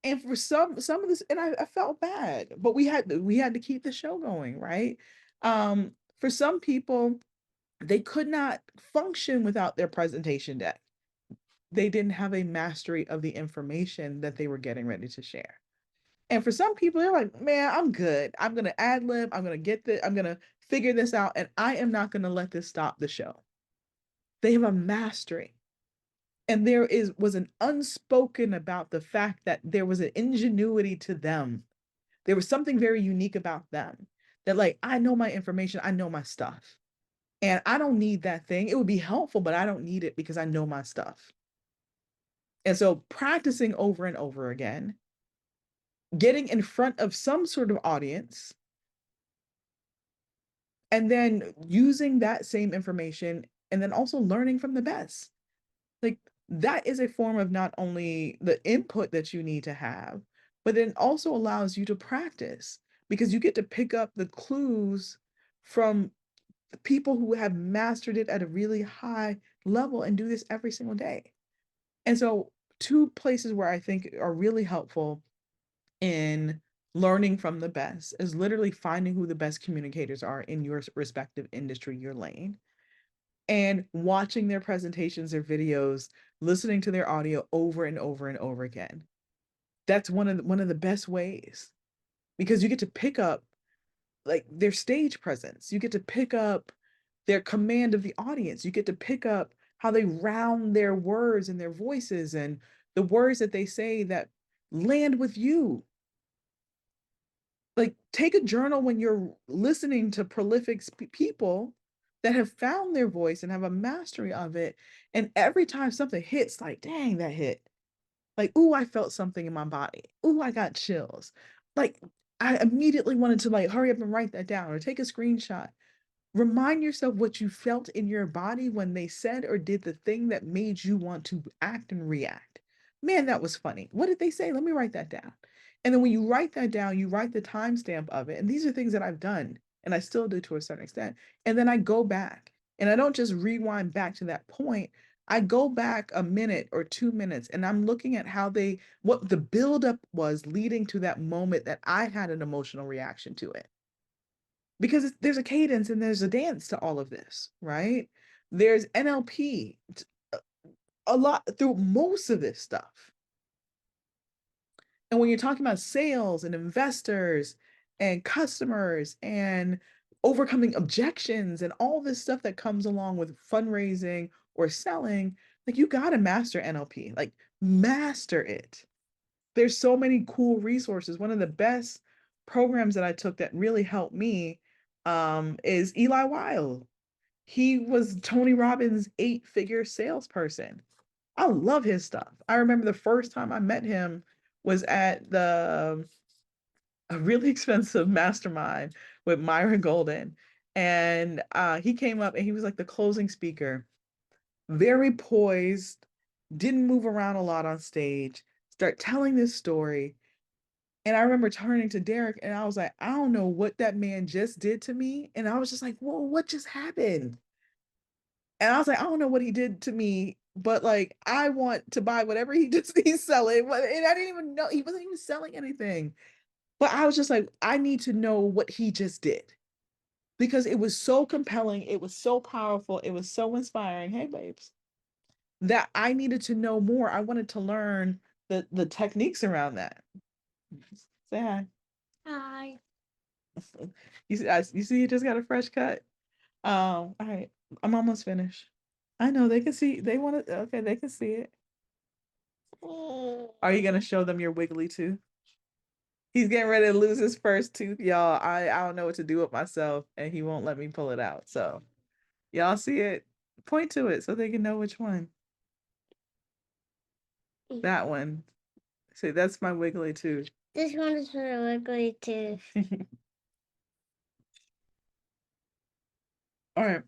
And for some of this, and I felt bad, but we had to keep the show going, right? For some people, they could not function without their presentation deck. They didn't have a mastery of the information that they were getting ready to share. And for some people, they're like, man, I'm good. I'm gonna ad lib. I'm gonna figure this out, and I am not gonna let this stop the show. They have a mastery. And there was an unspoken about the fact that there was an ingenuity to them. There was something very unique about them that, like, I know my information, I know my stuff. And I don't need that thing. It would be helpful, but I don't need it because I know my stuff. And so practicing over and over again, getting in front of some sort of audience, and then using that same information and then also learning from the best. Like that is a form of not only the input that you need to have, but it also allows you to practice because you get to pick up the clues from the people who have mastered it at a really high level and do this every single day. And so, two places where I think are really helpful in learning from the best is literally finding who the best communicators are in your respective industry, your lane, and watching their presentations, their videos, listening to their audio over and over and over again. That's one of the best ways because you get to pick up like their stage presence. You get to pick up their command of the audience. You get to pick up how they round their words and their voices and the words that they say that land with you. Like take a journal when you're listening to prolific people that have found their voice and have a mastery of it, and every time something hits, like dang, that hit, like ooh, I felt something in my body, ooh, I got chills, like I immediately wanted to like hurry up and write that down or take a screenshot. Remind yourself what you felt in your body when they said or did the thing that made you want to act and react. Man, that was funny. What did they say? Let me write that down. And then when you write that down, you write the timestamp of it. And these are things that I've done and I still do to a certain extent. And then I go back and I don't just rewind back to that point. I go back a minute or 2 minutes and I'm looking at what the buildup was leading to that moment that I had an emotional reaction to it. Because there's a cadence and there's a dance to all of this, right? There's NLP a lot through most of this stuff. And when you're talking about sales and investors and customers and overcoming objections and all this stuff that comes along with fundraising or selling, like you got to master NLP, like master it. There's so many cool resources. One of the best programs that I took that really helped me is Eli Wild. He was Tony Robbins' 8-figure salesperson. I love his stuff. I remember the first time I met him was at a really expensive mastermind with Myron Golden. And he came up and he was like the closing speaker, very poised, didn't move around a lot on stage, start telling this story. And I remember turning to Derek and I was like, I don't know what that man just did to me. And I was just like, whoa, what just happened? And I was like, I don't know what he did to me, but like I want to buy whatever he's selling. And I didn't even know he wasn't even selling anything. But I was just like, I need to know what he just did because it was so compelling, it was so powerful, it was so inspiring. Hey, babes, that I needed to know more. I wanted to learn the techniques around that. Say hi. Hi. You see, you just got a fresh cut. All right, I'm almost finished. I know they can see. They want to. Okay, they can see it. Are you gonna show them your wiggly tooth? He's getting ready to lose his first tooth, y'all. I don't know what to do with myself, and he won't let me pull it out. So y'all see it? Point to it so they can know which one. That one. See, that's my wiggly tooth. This one is for the wiggly tooth. All right,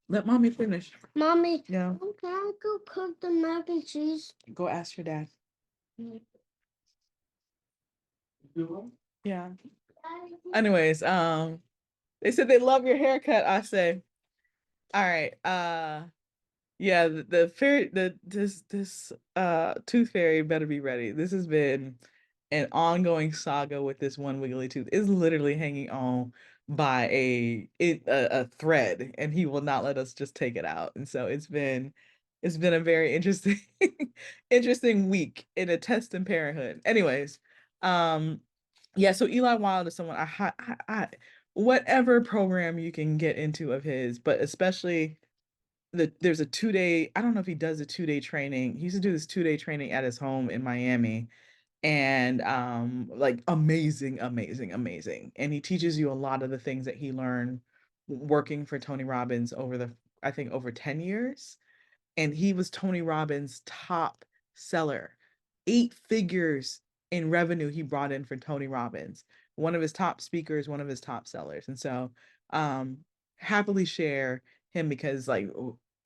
let mommy finish. Mommy, Yeah, can I go cook the mac and cheese? go ask your dad. Yeah. Anyways, they said they love your haircut. I say, all right, yeah, the fairy this tooth fairy better be ready. This has been an ongoing saga with this one wiggly tooth. It's literally hanging on by a thread, and he will not let us just take it out. And so it's been a very interesting interesting week in a test in parenthood. Anyways, um yeah, so Eli Wild is someone whatever program you can get into of his, but especially there's a 2-day, I don't know if he does a 2-day training. He used to do this 2-day training at his home in Miami. And like amazing, amazing, amazing. And he teaches you a lot of the things that he learned working for Tony Robbins I think over 10 years. And he was Tony Robbins' top seller. 8 figures in revenue he brought in for Tony Robbins. One of his top speakers, one of his top sellers. And so happily share him because like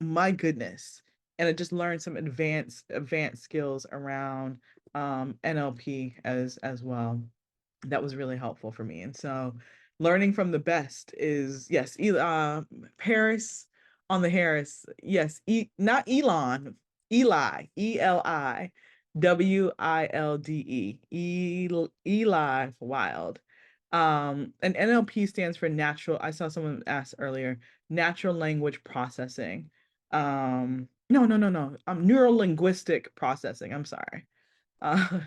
my goodness. And I just learned some advanced skills around NLP as well. That was really helpful for me. And so learning from the best is yes, Paris on the Harris. Yes, not Elon, Eli, Eli Wild. And NLP stands for natural. I saw someone ask earlier, natural language processing. No, no, no, no. Neuro linguistic processing. I'm sorry. Uh,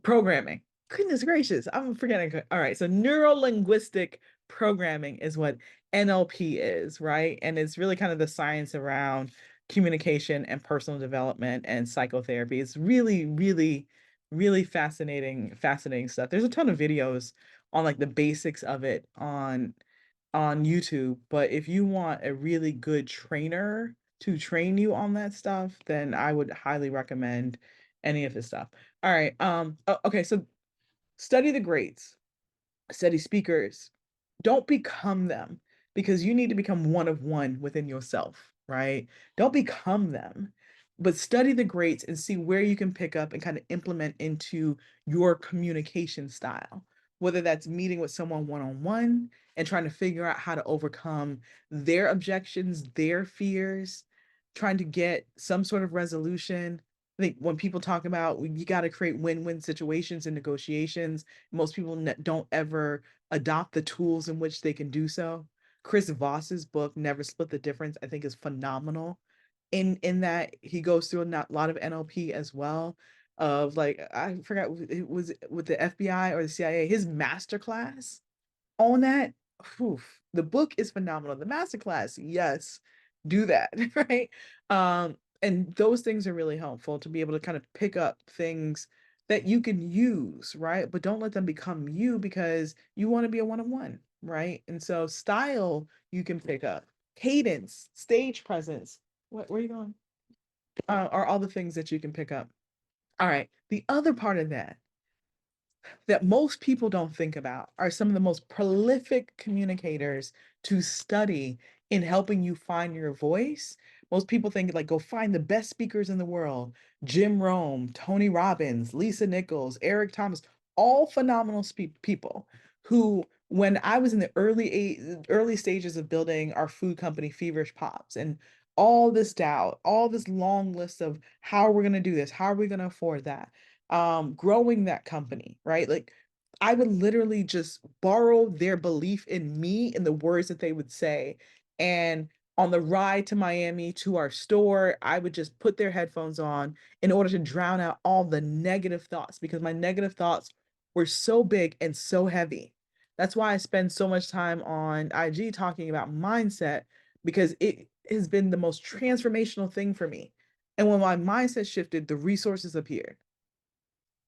programming. Goodness gracious, I'm forgetting. All right, so neuro linguistic programming is what NLP is, right? And it's really kind of the science around communication and personal development and psychotherapy. It's really, really, really fascinating stuff. There's a ton of videos on like the basics of it on YouTube, but if you want a really good trainer to train you on that stuff, then I would highly recommend any of his stuff. All right. Okay, so study the greats, study speakers. Don't become them because you need to become one of one within yourself, right? Don't become them. but study the greats and see where you can pick up and kind of implement into your communication style. Whether that's meeting with someone one on one and trying to figure out how to overcome their objections, their fears, trying to get some sort of resolution. I think when people talk about you got to create win win situations in negotiations, most people don't ever adopt the tools in which they can do so. Chris Voss's book, Never Split the Difference, I think is phenomenal in that he goes through a lot of NLP as well, of like I forgot it was with the FBI or the CIA, his masterclass on that. The book is phenomenal. The masterclass, yes, do that, right? And those things are really helpful to be able to kind of pick up things that you can use, right? But don't let them become you because you want to be a one-on-one, right? And so style you can pick up, cadence, stage presence. What where are you going? Are all the things that you can pick up. All right. The other part of that most people don't think about are some of the most prolific communicators to study in helping you find your voice. Most people think like go find the best speakers in the world. Jim Rome, Tony Robbins, Lisa Nichols, Eric Thomas, all phenomenal people who when I was in the early stages of building our food company Feverish Pops and all this doubt, all this long list of how are we going to do this? How are we going to afford that? Growing that company, right? Like I would literally just borrow their belief in me and the words that they would say. And on the ride to Miami to our store, I would just put their headphones on in order to drown out all the negative thoughts because my negative thoughts were so big and so heavy. That's why I spend so much time on IG talking about mindset because it has been the most transformational thing for me. And when my mindset shifted, the resources appeared.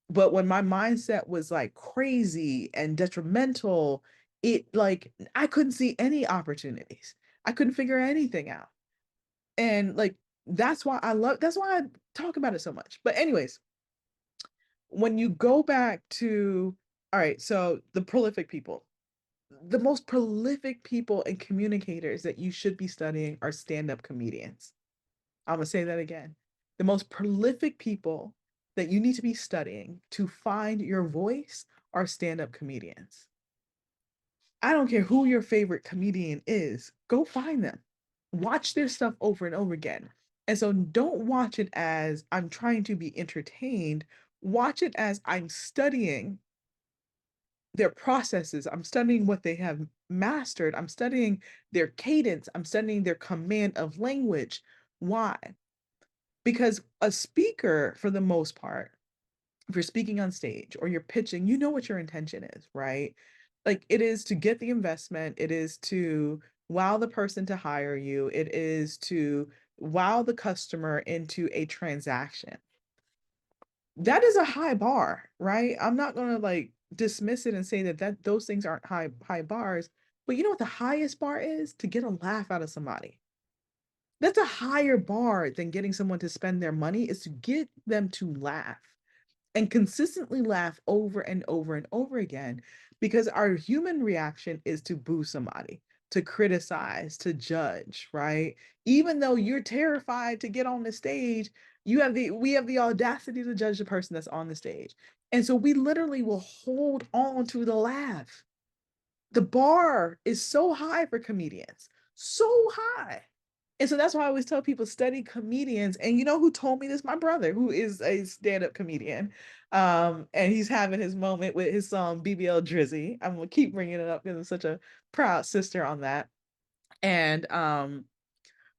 But when my mindset was like crazy and detrimental, it like I couldn't see any opportunities. I couldn't figure anything out. And like that's why I talk about it so much. But anyways, when you go back to all right, so the prolific people, the most prolific people and communicators that you should be studying are stand-up comedians. I'm gonna say that again. The most prolific people that you need to be studying to find your voice are stand-up comedians. I don't care who your favorite comedian is, go find them. Watch their stuff over and over again. And so don't watch it as I'm trying to be entertained. Watch it as I'm studying their processes. I'm studying what they have mastered. I'm studying their cadence. I'm studying their command of language. Why? Because a speaker, for the most part, if you're speaking on stage or you're pitching, you know what your intention is, right? Like it is to get the investment, it is to wow the person to hire you, it is to wow the customer into a transaction. That is a high bar, right? I'm not going to like dismiss it and say that those things aren't high bars, but you know what the highest bar is? To get a laugh out of somebody. That's a higher bar than getting someone to spend their money is to get them to laugh and consistently laugh over and over and over again because our human reaction is to boo somebody, to criticize, to judge, right? Even though you're terrified to get on the stage, we have the audacity to judge the person that's on the stage. And so we literally will hold on to the laugh. The bar is so high for comedians, so high. And so that's why I always tell people study comedians. And you know who told me this? My brother, who is a stand-up comedian. And he's having his moment with his song BBL Drizzy. I'm gonna keep bringing it up because I'm such a proud sister on that. And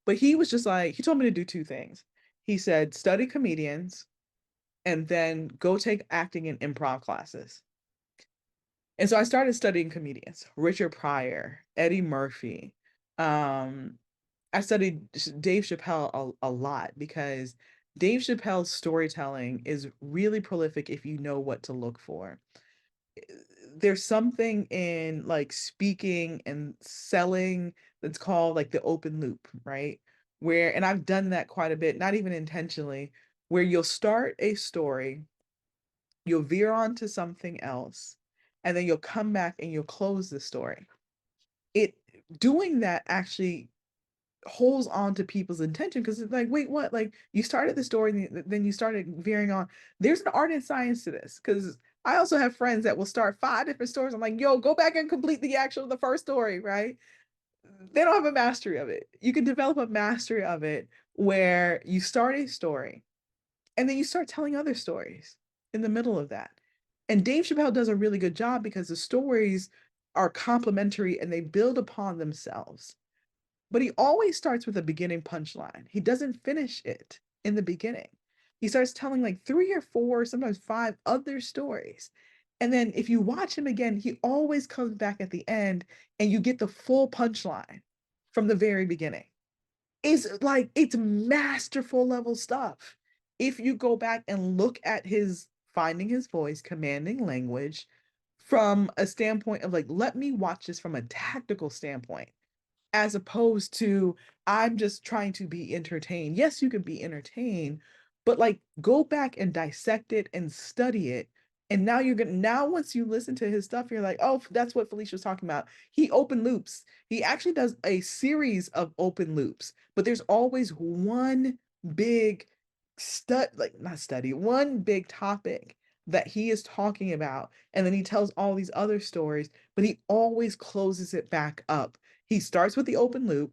but he was just like, he told me to do two things. He said, study comedians and then go take acting and improv classes. And so I started studying comedians, Richard Pryor, Eddie Murphy. Um, I studied Dave Chappelle a lot because Dave Chappelle's storytelling is really prolific if you know what to look for. There's something in like speaking and selling that's called like the open loop, right? Where, and I've done that quite a bit, not even intentionally, where you'll start a story, you'll veer on to something else, and then you'll come back and you'll close the story. It doing that actually holds on to people's intention because it's like, wait, what? Like you started the story, then you started veering on. There's an art and science to this because I also have friends that will start five different stories. I'm like, yo, go back and complete the first story, right? They don't have a mastery of it. You can develop a mastery of it where you start a story and then you start telling other stories in the middle of that. And Dave Chappelle does a really good job because the stories are complementary and they build upon themselves. But he always starts with a beginning punchline. He doesn't finish it in the beginning. He starts telling like three or four, sometimes five other stories. And then if you watch him again, he always comes back at the end and you get the full punchline from the very beginning. It's masterful level stuff. If you go back and look at his finding his voice, commanding language from a standpoint of like, let me watch this from a tactical standpoint as opposed to I'm just trying to be entertained. Yes, you can be entertained, but like go back and dissect it and study it. And now you're gonna now once you listen to his stuff, you're like, oh, that's what Felicia was talking about. He open loops. He actually does a series of open loops, but there's always one big like not study, one big topic that he is talking about. And then he tells all these other stories, but he always closes it back up. He starts with the open loop,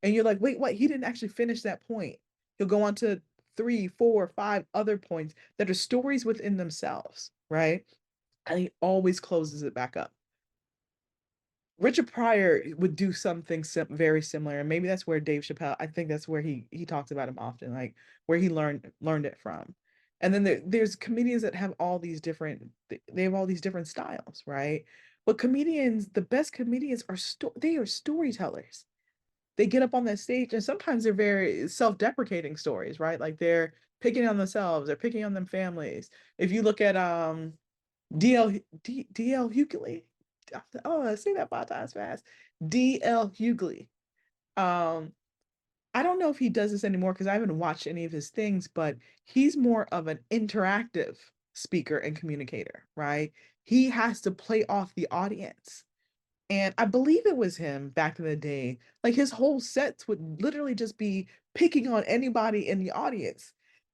and you're like, wait, what? He didn't actually finish that point. He'll go on to three, four, five other points that are stories within themselves, right? And he always closes it back up. Richard Pryor would do something very similar, and maybe that's where Dave Chappelle. I think that's where he talks about him often, like where he learned it from. And then there's comedians that have all these different. They have all these different styles, right? But comedians, the best comedians they are storytellers. They get up on that stage, and sometimes they're very self-deprecating stories, right? Like they're picking on themselves, they're picking on them families. If you look at DL DL Hughley. Oh, I say that five times fast. DL Hughley. Um, I don't know if he does this anymore because I haven't watched any of his things, but he's more of an interactive speaker and communicator, right? He has to play off the audience. And I believe it was him back in the day. Like his whole sets would literally just be picking on anybody in the audience.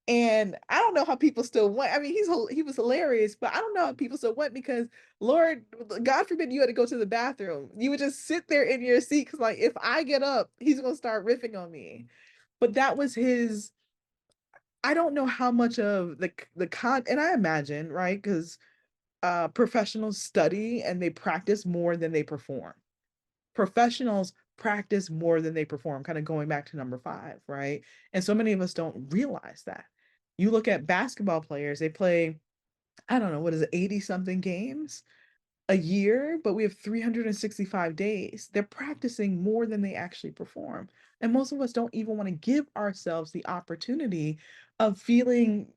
And I don't know how people still went. I mean, he was hilarious, but I don't know how people still went because Lord, God forbid you had to go to the bathroom. You would just sit there in your seat because like if I get up, he's gonna start riffing on me. But that was his. I don't know how much of the con and I imagine, right? Because professionals study and they practice more than they perform. Professionals practice more than they perform, kind of going back to number five, right? And so many of us don't realize that. You look at basketball players, they play, I don't know, what is it, 80 something games a year, but we have 365 days. They're practicing more than they actually perform. And most of us don't even want to give ourselves the opportunity of feeling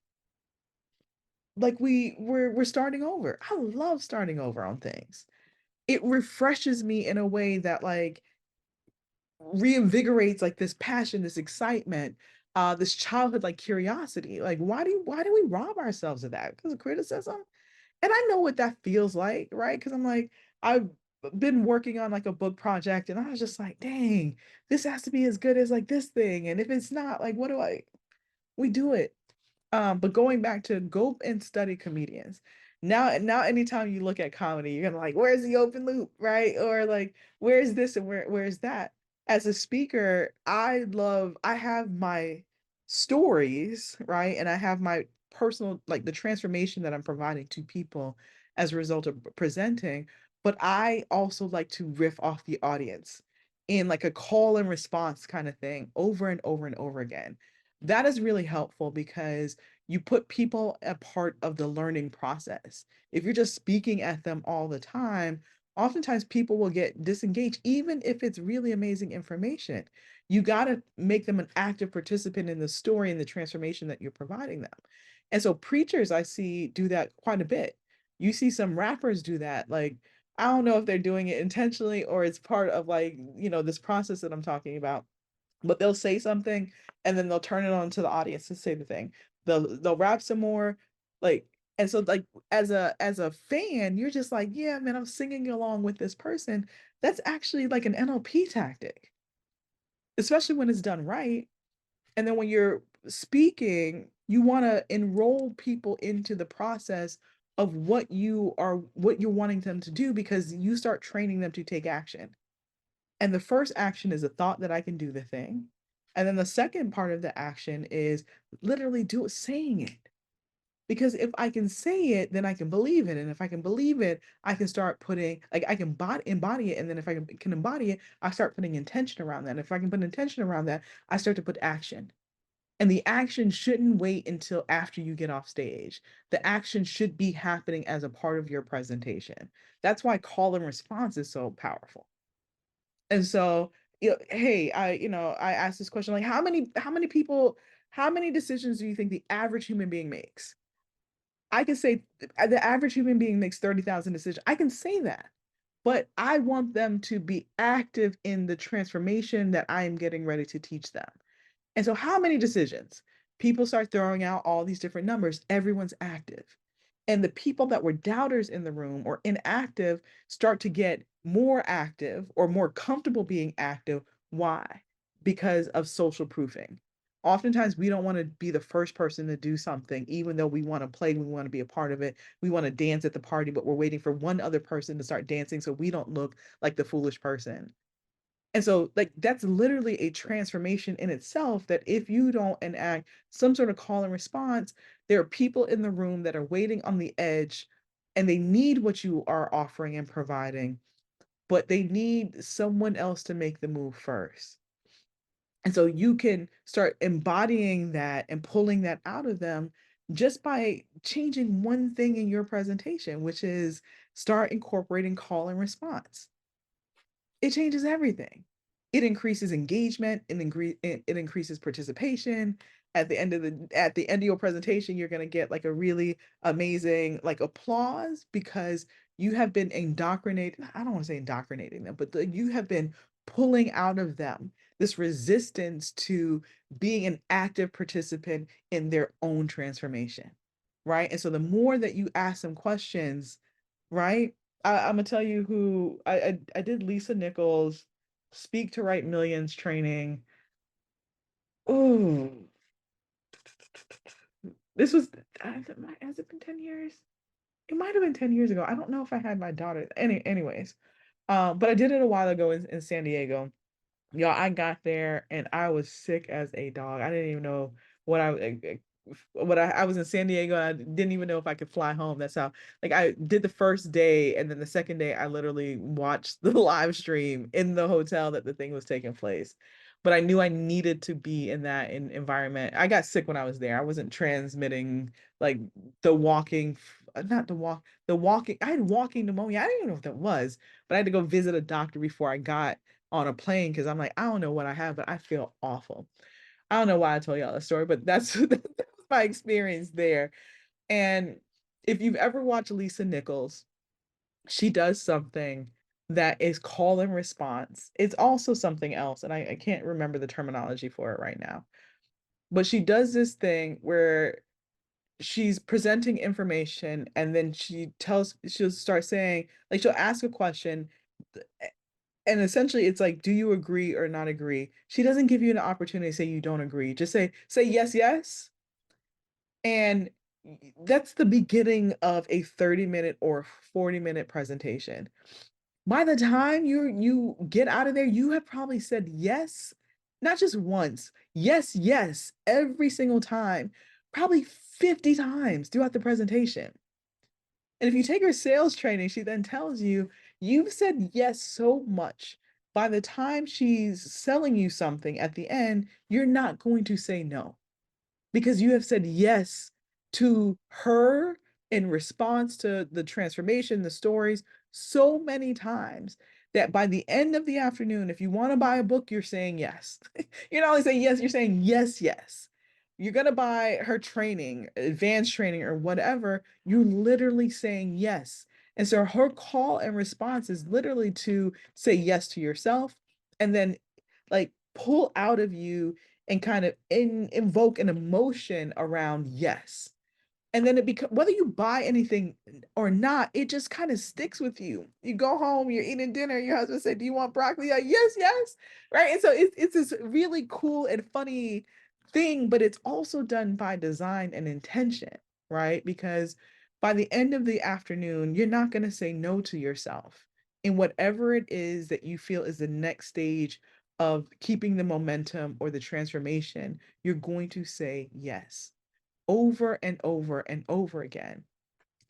like we're starting over. I love starting over on things. It refreshes me in a way that like reinvigorates like this passion, this excitement, this childhood like curiosity. Like why do we rob ourselves of that? Because of criticism? And I know what that feels like, right? Because I'm like, I've been working on like a book project and I was just like, dang, this has to be as good as like this thing. And if it's not, like, what do I we do it. But going back to go and study comedians. Now anytime you look at comedy, you're gonna like, where's the open loop, right? Or like, where's this and where's that? As a speaker, I have my stories, right? And I have my personal, like the transformation that I'm providing to people as a result of presenting. But I also like to riff off the audience in like a call and response kind of thing over and over and over again. That is really helpful because you put people a part of the learning process. If you're just speaking at them all the time, oftentimes people will get disengaged, even if it's really amazing information. You got to make them an active participant in the story and the transformation that you're providing them. And so preachers I see do that quite a bit. You see some rappers do that. Like, I don't know if they're doing it intentionally or it's part of like, this process that I'm talking about, but they'll say something and then they'll turn it on to the audience to say the thing. They'll rap some more, like, and so like as a fan, you're just like, yeah, man, I'm singing along with this person. That's actually like an NLP tactic. especially when it's done right. And then when you're speaking, you want to enroll people into the process of what you're wanting them to do, because you start training them to take action. And the first action is a thought that I can do the thing. And then the second part of the action is literally do it, saying it. Because if I can say it, then I can believe it. And if I can believe it, I can start putting, like, I can embody it. And then if can embody it, I start putting intention around that. And if I can put intention around that, I start to put action. And the action shouldn't wait until after you get off stage. The action should be happening as a part of your presentation. That's why call and response is so powerful. And so, hey, I asked this question, like, how many decisions do you think the average human being makes? I can say the average human being makes 30,000 decisions. I can say that. But I want them to be active in the transformation that I am getting ready to teach them. And so, how many decisions? People start throwing out all these different numbers. Everyone's active. And the people that were doubters in the room or inactive start to get more active or more comfortable being active. Why? Because of social proofing. Oftentimes, we don't want to be the first person to do something, even though we want to play, we want to be a part of it, we want to dance at the party, but we're waiting for one other person to start dancing so we don't look like the foolish person. And so, like, that's literally a transformation in itself, that if you don't enact some sort of call and response, there are people in the room that are waiting on the edge and they need what you are offering and providing, but they need someone else to make the move first. And so you can start embodying that and pulling that out of them just by changing one thing in your presentation, which is start incorporating call and response. It changes everything. It increases engagement, it increases participation. At the end of your presentation, you're gonna get like a really amazing like applause, because you have been indoctrinated. I don't want to say indoctrinating them, but you have been pulling out of them this resistance to being an active participant in their own transformation, right? And so the more that you ask them questions, right? I'm gonna tell you who I did Lisa Nichols Speak to Write Millions training. Ooh, this was has it been 10 years? It might have been 10 years ago. I don't know if I had my daughter. Anyways, but I did it a while ago in San Diego. Y'all, I got there and I was sick as a dog. I didn't even know what I was in San Diego. And I didn't even know if I could fly home. That's how, like, I did the first day, and then the second day I literally watched the live stream in the hotel that the thing was taking place. But I knew I needed to be in that environment. I got sick when I was there. I wasn't transmitting like the walking, not the walking. I had walking pneumonia. I didn't even know what that was, but I had to go visit a doctor before I got on a plane, because I'm like, I don't know what I have, but I feel awful. I don't know why I told y'all that story, but that's that was my experience there. And if you've ever watched Lisa Nichols, she does something that is call and response. It's also something else, and I can't remember the terminology for it right now. But she does this thing where she's presenting information, and then she'll start saying, like, she'll ask a question, and essentially it's like, do you agree or not agree? She doesn't give you an opportunity to say you don't agree. Just say yes, yes. And that's the beginning of a 30-minute or 40-minute presentation. By the time you get out of there, you have probably said yes, not just once, yes, yes, every single time, probably 50 times throughout the presentation. And if you take her sales training, she then tells you, you've said yes so much. By the time she's selling you something at the end, you're not going to say no, because you have said yes to her in response to the transformation, the stories, so many times that by the end of the afternoon, if you want to buy a book, you're saying yes. You're not only saying yes, you're saying yes, yes. You're going to buy her training, advanced training, or whatever. You're literally saying yes. And so her call and response is literally to say yes to yourself, and then like pull out of you and kind of invoke an emotion around yes. And then it becomes whether you buy anything or not, it just kind of sticks with you. You go home, you're eating dinner, your husband said, "Do you want broccoli?" Like, yes, yes. Right. And so it's this really cool and funny thing, but it's also done by design and intention, right? Because by the end of the afternoon, you're not going to say no to yourself in whatever it is that you feel is the next stage of keeping the momentum or the transformation. You're going to say yes over and over and over again.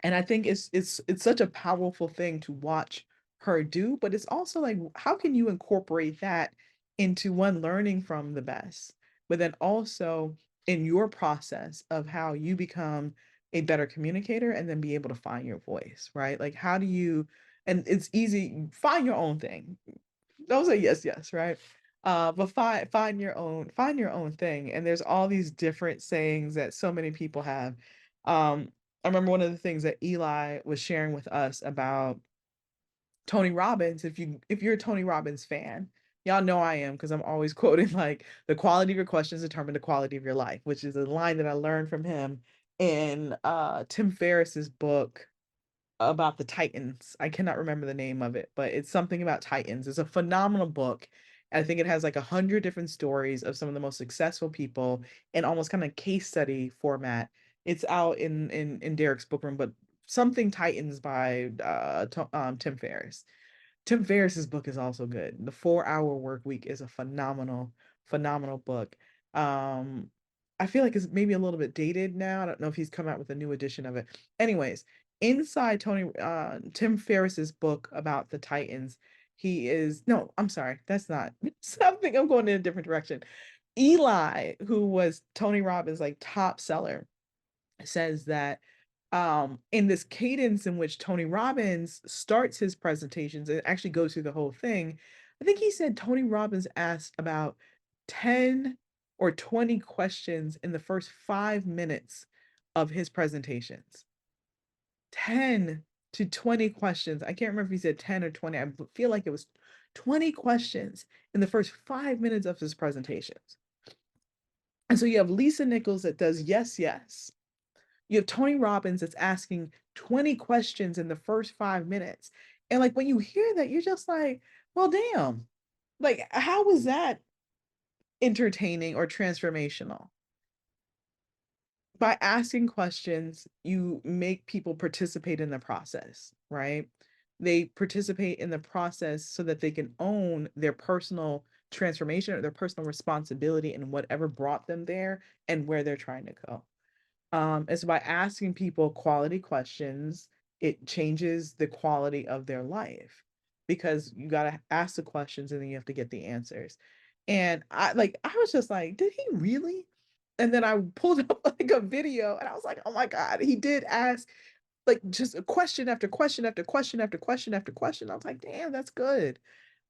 And I think it's such a powerful thing to watch her do, but it's also like, how can you incorporate that into one learning from the best, but then also in your process of how you become a better communicator and then be able to find your voice, right? Like how do you and it's easy, find your own thing. Don't say yes, yes, right? But find your own thing. And there's all these different sayings that so many people have. I remember one of the things that Eli was sharing with us about Tony Robbins. If you're a Tony Robbins fan, y'all know I am because I'm always quoting like the quality of your questions determine the quality of your life, which is a line that I learned from him in Tim Ferriss's book about the Titans. I cannot remember the name of it, but it's something about Titans. It's a phenomenal book. I think it has like 100 different stories of some of the most successful people in almost kind of case study format. It's out in Derek's book room, but something Titans by Tim Ferriss. Tim Ferriss's book is also good. The 4 Hour Work Week is a phenomenal, phenomenal book. Um, I feel like it's maybe a little bit dated now. I don't know if he's come out with a new edition of it. Anyways, inside Tim Ferriss's book about the Titans, he is no, I'm sorry, that's not something. I'm going in a different direction. Eli, who was Tony Robbins' like top seller, says that in this cadence in which Tony Robbins starts his presentations and actually goes through the whole thing, I think he said Tony Robbins asked about 10 or 20 questions in the first 5 minutes of his presentations. 10 to 20 questions. I can't remember if he said 10 or 20. I feel like it was 20 questions in the first 5 minutes of his presentations. And so you have Lisa Nichols that does yes, yes. You have Tony Robbins that's asking 20 questions in the first 5 minutes. And like when you hear that, you're just like, well, damn. Like, how was that entertaining or transformational? By asking questions, you make people participate in the process, right? They participate in the process so that they can own their personal transformation or their personal responsibility in whatever brought them there and where they're trying to go. Is by asking people quality questions, it changes the quality of their life because you got to ask the questions and then you have to get the answers. And I was just like, did he really? And then I pulled up like a video and I was like, oh my God, he did ask like just a question after question after question after question after question. I was like, damn, that's good.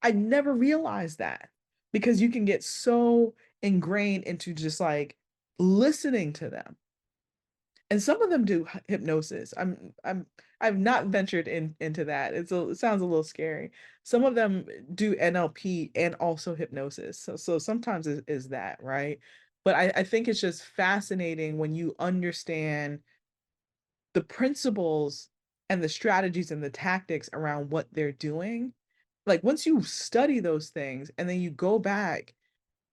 I never realized that because you can get so ingrained into just like listening to them, and some of them do hypnosis. I've not ventured into that. It sounds a little scary. Some of them do NLP and also hypnosis. So sometimes is that, right? But I think it's just fascinating when you understand the principles and the strategies and the tactics around what they're doing. Like once you study those things and then you go back,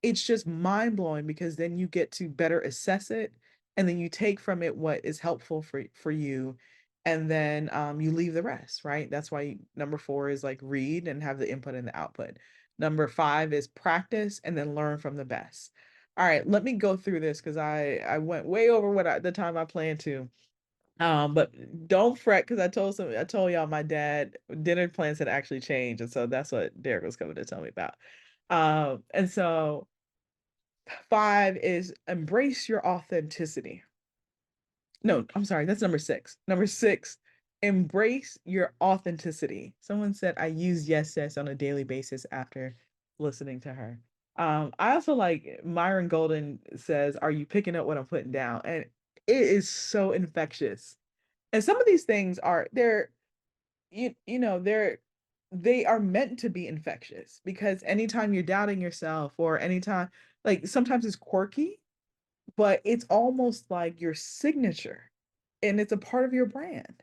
it's just mind blowing because then you get to better assess it and then you take from it what is helpful for you, and then you leave the rest, right? That's why number 4 is like read and have the input and the output. Number 5 is practice and then learn from the best. All right, let me go through this because I went way over the time I planned to. But don't fret because I told y'all my dad dinner plans had actually changed, and so that's what Derek was coming to tell me about. And so 5 is embrace your authenticity. No, I'm sorry, that's number 6. Number 6, embrace your authenticity. Someone said I use yes, yes on a daily basis after listening to her. I also like Myron Golden says, are you picking up what I'm putting down? And it is so infectious. And some of these things are they are meant to be infectious because anytime you're doubting yourself or anytime like sometimes it's quirky, but it's almost like your signature. and it's a part of your brand.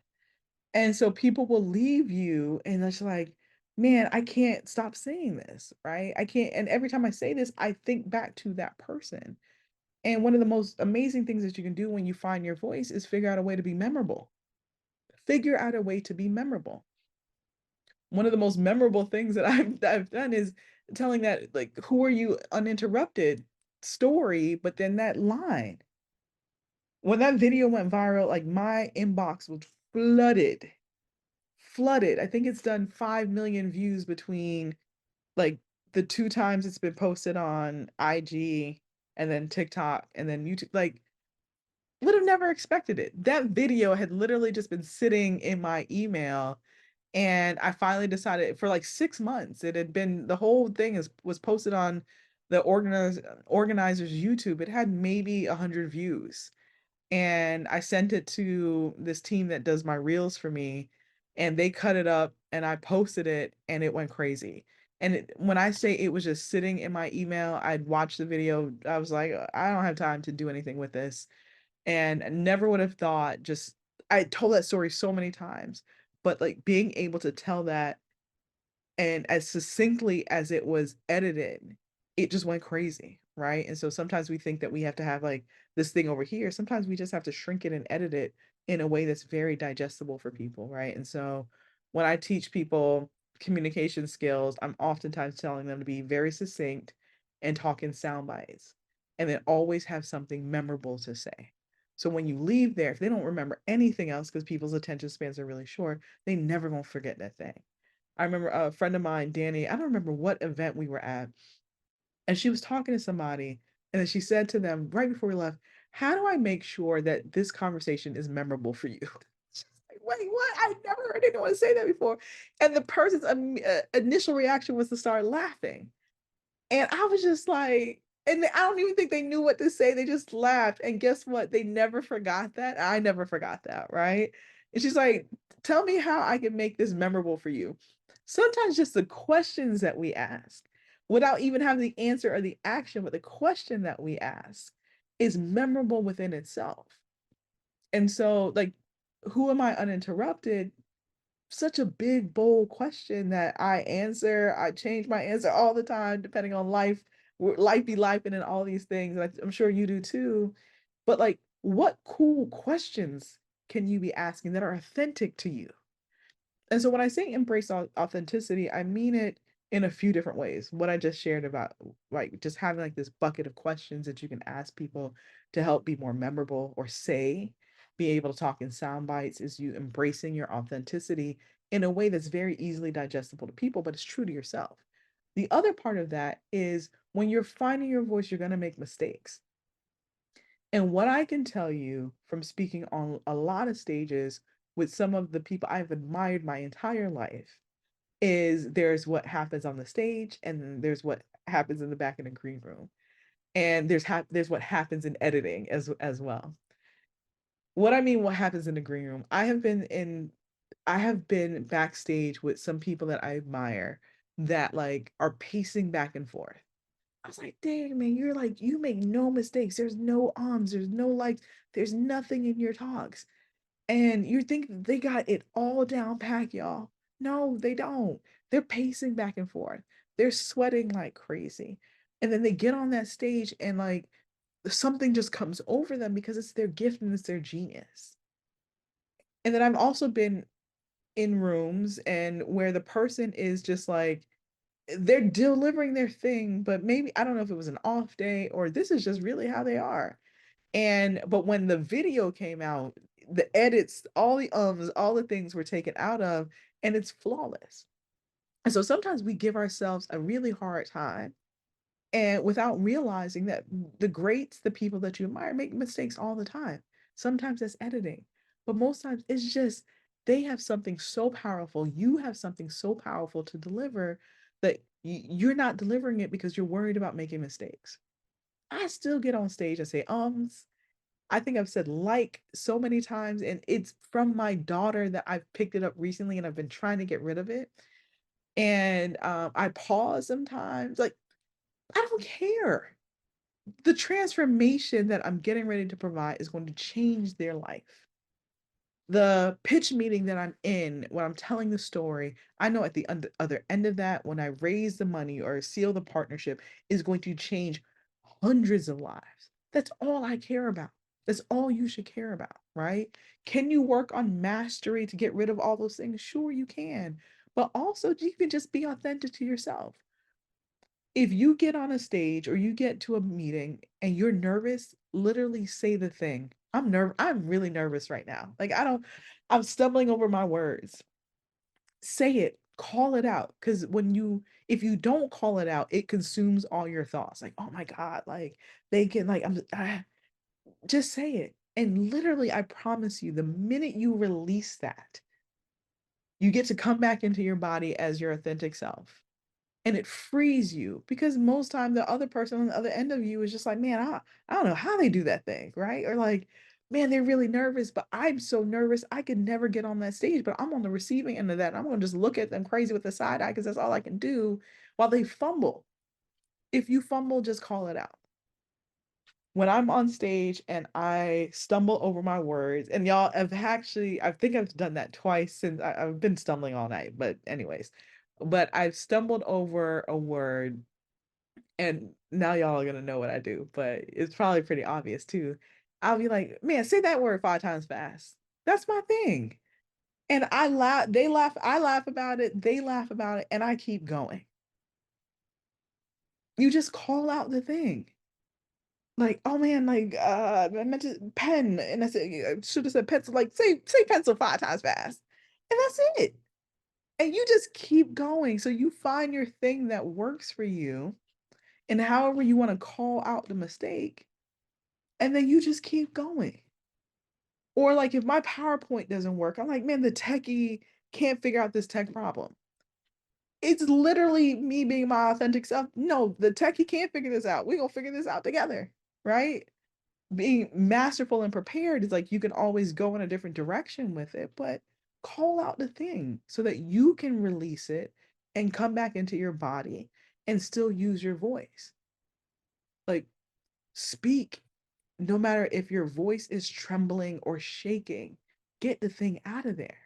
And so people will leave you and it's like, man, I can't stop saying this, right? I can't. And every time I say this, I think back to that person. And one of the most amazing things that you can do when you find your voice is figure out a way to be memorable. Figure out a way to be memorable. One of the most memorable things that I've done is telling that, like, "Who are you uninterrupted?" story, but then that line. When that video went viral, like, my inbox was flooded, flooded. I think it's done 5 million views between, like, the 2 times it's been posted on IG and then TikTok and then YouTube, like, would have never expected it. That video had literally just been sitting in my email, and I finally decided for, like, 6 months, it had been the whole thing is was posted on the organizer's YouTube. It had maybe 100 views, and I sent it to this team that does my reels for me, and they cut it up, and I posted it, and it went crazy. And when I say it was just sitting in my email, I'd watched the video, I was like, I don't have time to do anything with this." And I never would have thought just I told that story so many times, but, like, being able to tell that and as succinctly as it was edited, it just went crazy, right? And so sometimes we think that we have to have, like, this thing over here. Sometimes we just have to shrink it and edit it in a way that's very digestible for people, right? And so when I teach people communication skills, I'm oftentimes telling them to be very succinct and talk in sound bites, and then always have something memorable to say. So when you leave there, if they don't remember anything else, because people's attention spans are really short, they never gonna forget that thing. I remember a friend of mine, Danny, I don't remember what event we were at, and she was talking to somebody, and then she said to them right before we left, "How do I make sure that this conversation is memorable for you?" She's like, "Wait, what? I've never heard anyone say that before." And the person's initial reaction was to start laughing. And I was just like and I don't even think they knew what to say, they just laughed, and guess what? They never forgot that, I never forgot that, right? And she's like, "Tell me how I can make this memorable for you." Sometimes just the questions that we ask, without even having the answer or the action, but the question that we ask is memorable within itself. And so, like, "Who am I uninterrupted?" Such a big, bold question that I answer. I change my answer all the time depending on life, life be life, and then all these things. And I'm sure you do too. But like, what cool questions can you be asking that are authentic to you? And so when I say embrace authenticity, I mean it in a few different ways. What I just shared about like just having like this bucket of questions that you can ask people to help be more memorable or say, be able to talk in sound bites is you embracing your authenticity in a way that's very easily digestible to people, but it's true to yourself. The other part of that is when you're finding your voice, you're going to make mistakes. And what I can tell you from speaking on a lot of stages with some of the people I've admired my entire life is there's what happens on the stage and then there's what happens in the back in the green room. And there's what happens in editing as well. What I mean what happens in the green room, I have been backstage with some people that I admire that like are pacing back and forth. I was like, "Dang, man, you're like, you make no mistakes. There's no ums, there's no likes, there's nothing in your talks." And you think they got it all down pat, y'all. No, they don't. They're pacing back and forth. They're sweating like crazy. And then they get on that stage and like something just comes over them because it's their gift and it's their genius. And then I've also been in rooms and where the person is just like they're delivering their thing, but maybe I don't know if it was an off day or this is just really how they are. And but when the video came out, the edits, all the ums, all the things were taken out of, and it's flawless. And so sometimes we give ourselves a really hard time and without realizing that the greats, the people that you admire, make mistakes all the time. Sometimes that's editing, but most times it's just they have something so powerful. You have something so powerful to deliver that you're not delivering it because you're worried about making mistakes. I still get on stage and say ums. I think I've said like so many times, and it's from my daughter that I've picked it up recently and I've been trying to get rid of it. And I pause sometimes. Like, I don't care. The transformation that I'm getting ready to provide is going to change their life. The pitch meeting that I'm in, when I'm telling the story, I know at the other end of that, when I raise the money or seal the partnership, is going to change hundreds of lives. That's all I care about. That's all you should care about, right? Can you work on mastery to get rid of all those things? Sure, you can. But also, you can just be authentic to yourself. If you get on a stage or you get to a meeting and you're nervous, literally say the thing. I'm really nervous right now. Like I'm stumbling over my words. Say it. Call it out. Cause if you don't call it out, it consumes all your thoughts. Like, oh my God, like they can like just say it. And literally, I promise you, the minute you release that, you get to come back into your body as your authentic self. And it frees you because most time the other person on the other end of you is just like, man, I don't know how they do that thing, right? Or like, man, they're really nervous, but I'm so nervous I could never get on that stage, but I'm on the receiving end of that. I'm gonna just look at them crazy with the side eye because that's all I can do while they fumble. If you fumble, just call it out. When I'm on stage and I stumble over my words, and y'all have actually, I think I've done that twice since I've been stumbling all night, but anyways, but I've stumbled over a word and now y'all are gonna know what I do, but it's probably pretty obvious too. I'll be like, man, say that word 5 times fast. That's my thing. And I laugh, they laugh, I laugh about it, they laugh about it, and I keep going. You just call out the thing. Like, oh man, like I meant to pen, and I said I should have said pencil, like say pencil 5 times fast. And that's it. And you just keep going. So you find your thing that works for you, and however you want to call out the mistake, and then you just keep going. Or like if my PowerPoint doesn't work, I'm like, man, the techie can't figure out this tech problem. It's literally me being my authentic self. No, the techie can't figure this out. We're gonna figure this out together, right? Being masterful and prepared is like you can always go in a different direction with it, but call out the thing so that you can release it and come back into your body and still use your voice. Like speak no matter if your voice is trembling or shaking, get the thing out of there.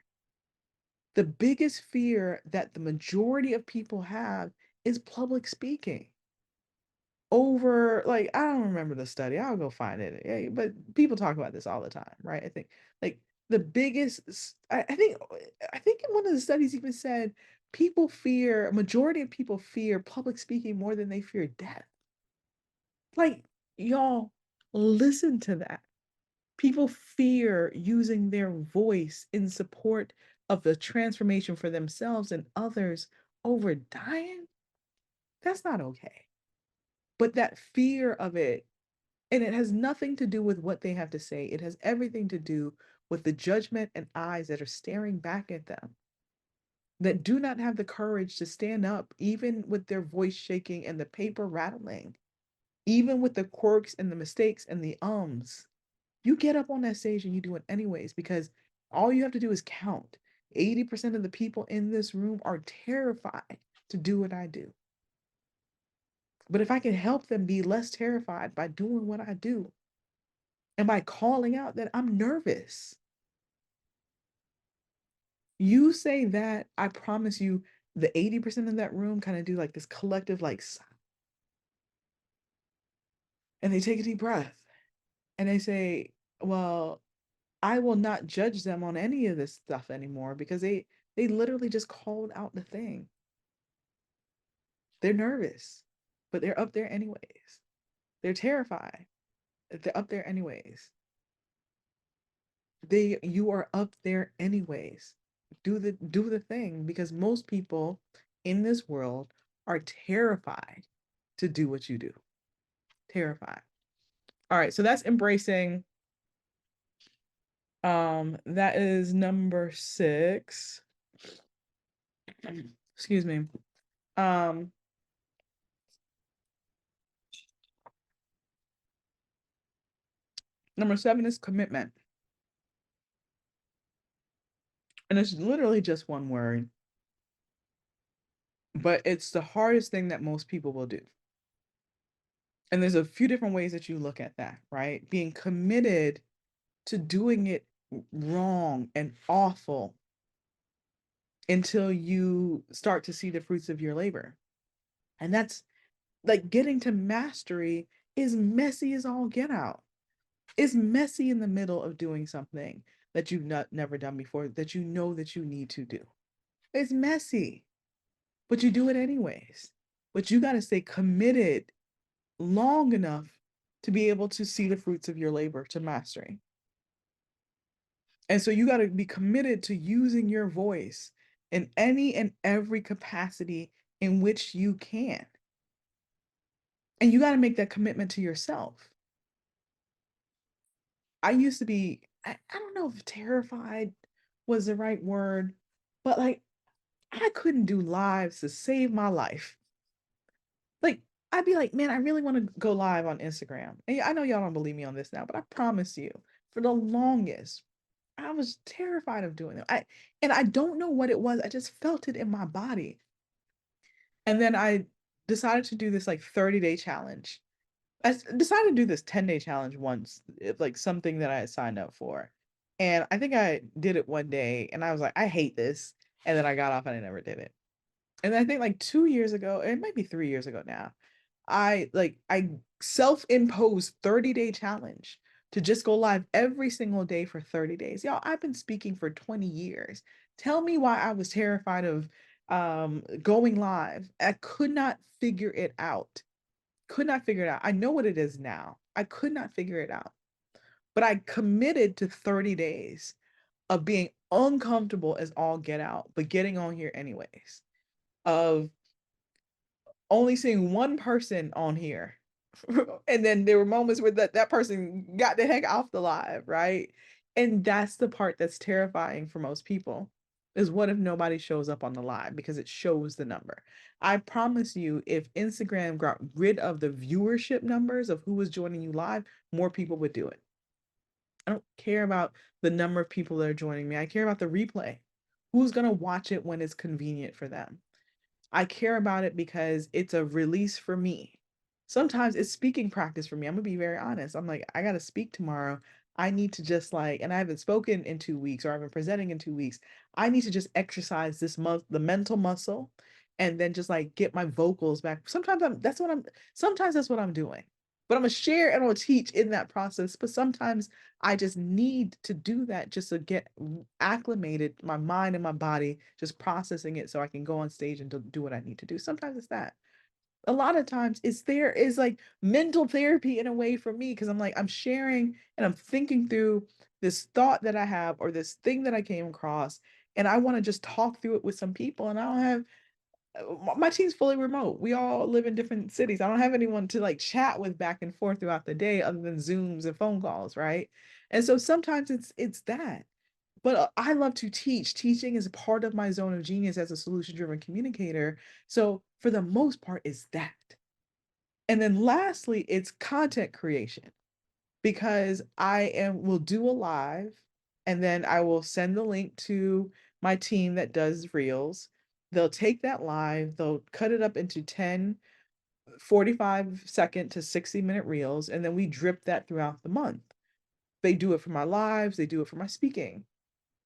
The biggest fear that the majority of people have is public speaking. Over, like, I don't remember the study. I'll go find it. But people talk about this all the time, right? I think like the biggest, I think one of the studies even said majority of people fear public speaking more than they fear death. Like, y'all, listen to that. People fear using their voice in support of the transformation for themselves and others over dying. That's not okay. But that fear of it, and it has nothing to do with what they have to say, it has everything to do with the judgment and eyes that are staring back at them, that do not have the courage to stand up, even with their voice shaking and the paper rattling, even with the quirks and the mistakes and the ums. You get up on that stage and you do it anyways because all you have to do is count. 80% of the people in this room are terrified to do what I do. But if I can help them be less terrified by doing what I do and by calling out that I'm nervous, you say that, I promise you, the 80% of that room kind of do like this collective, like, and they take a deep breath and they say, well, I will not judge them on any of this stuff anymore because they literally just called out the thing. They're nervous, but they're up there anyways. They're terrified. They're up there anyways. You are up there anyways. Do the thing because most people in this world are terrified to do what you do. Terrified. All right, so that's embracing. That is number 6. Excuse me. Um, Number 7 is commitment. And it's literally just one word, but it's the hardest thing that most people will do. And there's a few different ways that you look at that, right? Being committed to doing it wrong and awful until you start to see the fruits of your labor. And that's like getting to mastery is messy as all get out. It's messy in the middle of doing something that you've never done before that you know that you need to do. It's messy, but you do it anyways. But you got to stay committed long enough to be able to see the fruits of your labor to mastery. And so you got to be committed to using your voice in any and every capacity in which you can. And you got to make that commitment to yourself. I used to be, I don't know if terrified was the right word, but like I couldn't do lives to save my life. Like, I'd be like, man, I really want to go live on Instagram. And I know y'all don't believe me on this now, but I promise you, for the longest, I was terrified of doing it. I don't know what it was. I just felt it in my body. And then I decided to do this like 30-day challenge. Decided to do this 10-day challenge once, like something that I had signed up for. And I think I did it one day and I was like, I hate this. And then I got off and I never did it. And I think like 2 years ago, it might be 3 years ago now, I self-imposed 30-day challenge to just go live every single day for 30 days. Y'all, I've been speaking for 20 years. Tell me why I was terrified of going live. I could not figure it out. Could not figure it out. I know what it is now. I could not figure it out. But I committed to 30 days of being uncomfortable as all get out, but getting on here anyways. Of only seeing one person on here. And then there were moments where that person got the heck off the live, right? And that's the part that's terrifying for most people is what if nobody shows up on the live because it shows the number. I promise you, if Instagram got rid of the viewership numbers of who was joining you live, more people would do it. I don't care about the number of people that are joining me. I care about the replay. Who's going to watch it when it's convenient for them? I care about it because it's a release for me. Sometimes it's speaking practice for me. I'm gonna be very honest. I'm like, I gotta speak tomorrow. I need to just like, and I haven't spoken in 2 weeks or I've been presenting in 2 weeks. I need to just exercise this month, the mental muscle, and then just like get my vocals back. Sometimes that's what I'm doing. But I'm gonna share and I'm gonna teach in that process. But sometimes I just need to do that just to get acclimated, my mind and my body, just processing it so I can go on stage and do what I need to do. Sometimes it's that. A lot of times there is like mental therapy in a way for me because I'm like, I'm sharing and I'm thinking through this thought that I have or this thing that I came across. And I want to just talk through it with some people. And I don't have my team's fully remote. We all live in different cities. I don't have anyone to like chat with back and forth throughout the day other than Zooms and phone calls, right? And so sometimes it's that. But I love to teach. Teaching is a part of my zone of genius as a solution-driven communicator. So for the most part, it's that. And then lastly, it's content creation because I am will do a live and then I will send the link to my team that does reels. They'll take that live, they'll cut it up into 10 45-second to 60-minute reels, and then we drip that throughout the month. They do it for my lives, they do it for my speaking.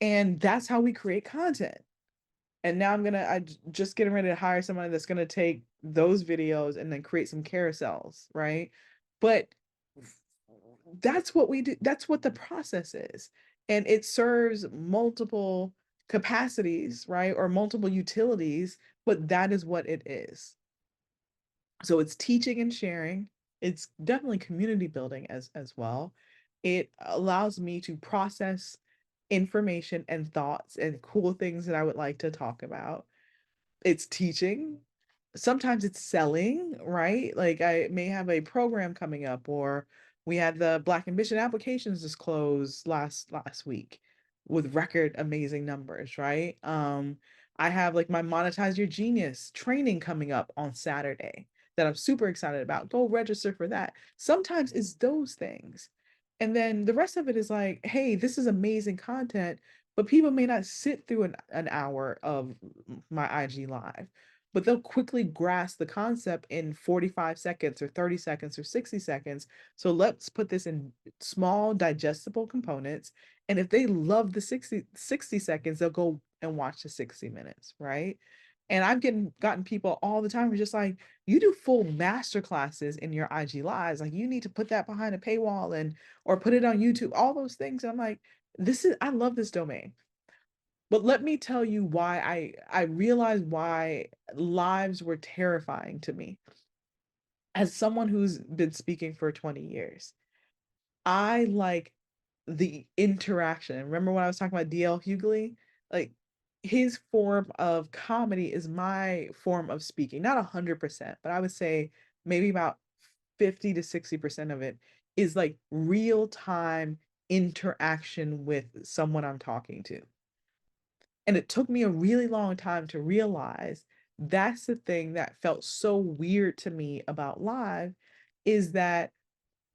And that's how we create content. And now just getting ready to hire somebody that's gonna take those videos and then create some carousels, right? But that's what we do. That's what the process is. And it serves multiple capacities, right? Or multiple utilities, but that is what it is. So it's teaching and sharing. It's definitely community building as well. It allows me to process information and thoughts and cool things that I would like to talk about. It's teaching. Sometimes it's selling, right? Like I may have a program coming up, or we had the Black Ambition applications just closed last week with record amazing numbers, right? I have like my Monetize Your Genius training coming up on Saturday that I'm super excited about. Go register for that. Sometimes it's those things. And then the rest of it is like, hey, this is amazing content, but people may not sit through an hour of my IG live, but they'll quickly grasp the concept in 45 seconds or 30 seconds or 60 seconds. So let's put this in small, digestible components And if they love the 60 seconds, they'll go and watch the 60 minutes, right? And I've gotten people all the time who's just like, you do full master classes in your IG lives. Like you need to put that behind a paywall and or put it on YouTube, all those things. I'm like, I love this domain. But let me tell you why I realized why lives were terrifying to me. As someone who's been speaking for 20 years, I like the interaction. Remember when I was talking about DL Hughley? Like his form of comedy is my form of speaking. Not 100%, but I would say maybe about 50 to 60% of it is like real time interaction with someone I'm talking to. And it took me a really long time to realize that's the thing that felt so weird to me about live is that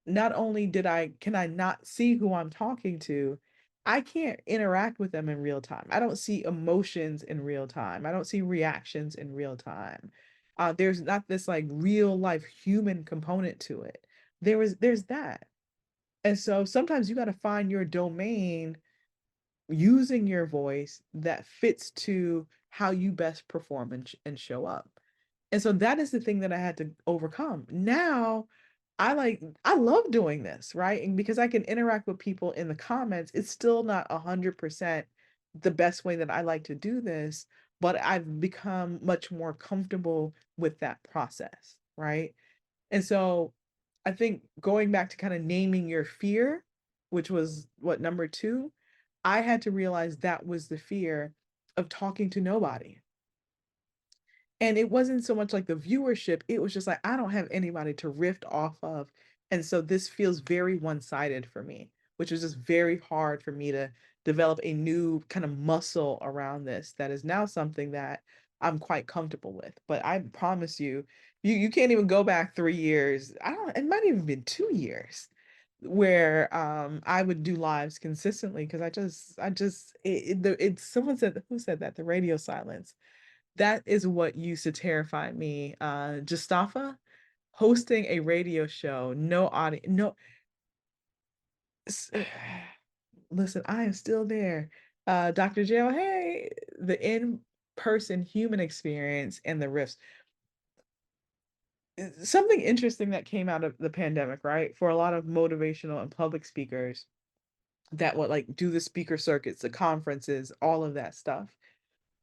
not only can I not see who I'm talking to, I can't interact with them in real time. I don't see emotions in real time. I don't see reactions in real time. There's not this like real life human component to it. There's that. And so sometimes you got to find your domain using your voice that fits to how you best perform and show up. And so that is the thing that I had to overcome. Now, I love doing this, right? And because I can interact with people in the comments, it's still not 100% the best way that I like to do this, but I've become much more comfortable with that process, right? And so I think going back to kind of naming your fear, which was what number 2, I had to realize that was the fear of talking to nobody. And it wasn't so much like the viewership, it was just like, I don't have anybody to riff off of. And so this feels very one-sided for me, which is just very hard for me to develop a new kind of muscle around this that is now something that I'm quite comfortable with. But I promise you, you can't even go back 3 years. I don't, it might even been 2 years where I would do lives consistently because it's someone said who said that the radio silence that is what used to terrify me. Justafa hosting a radio show, no audience, no. s- Listen, I am still there. Dr. Jail, hey, the in-person human experience and the rifts. Something interesting that came out of the pandemic, right? For a lot of motivational and public speakers that would like do the speaker circuits, the conferences, all of that stuff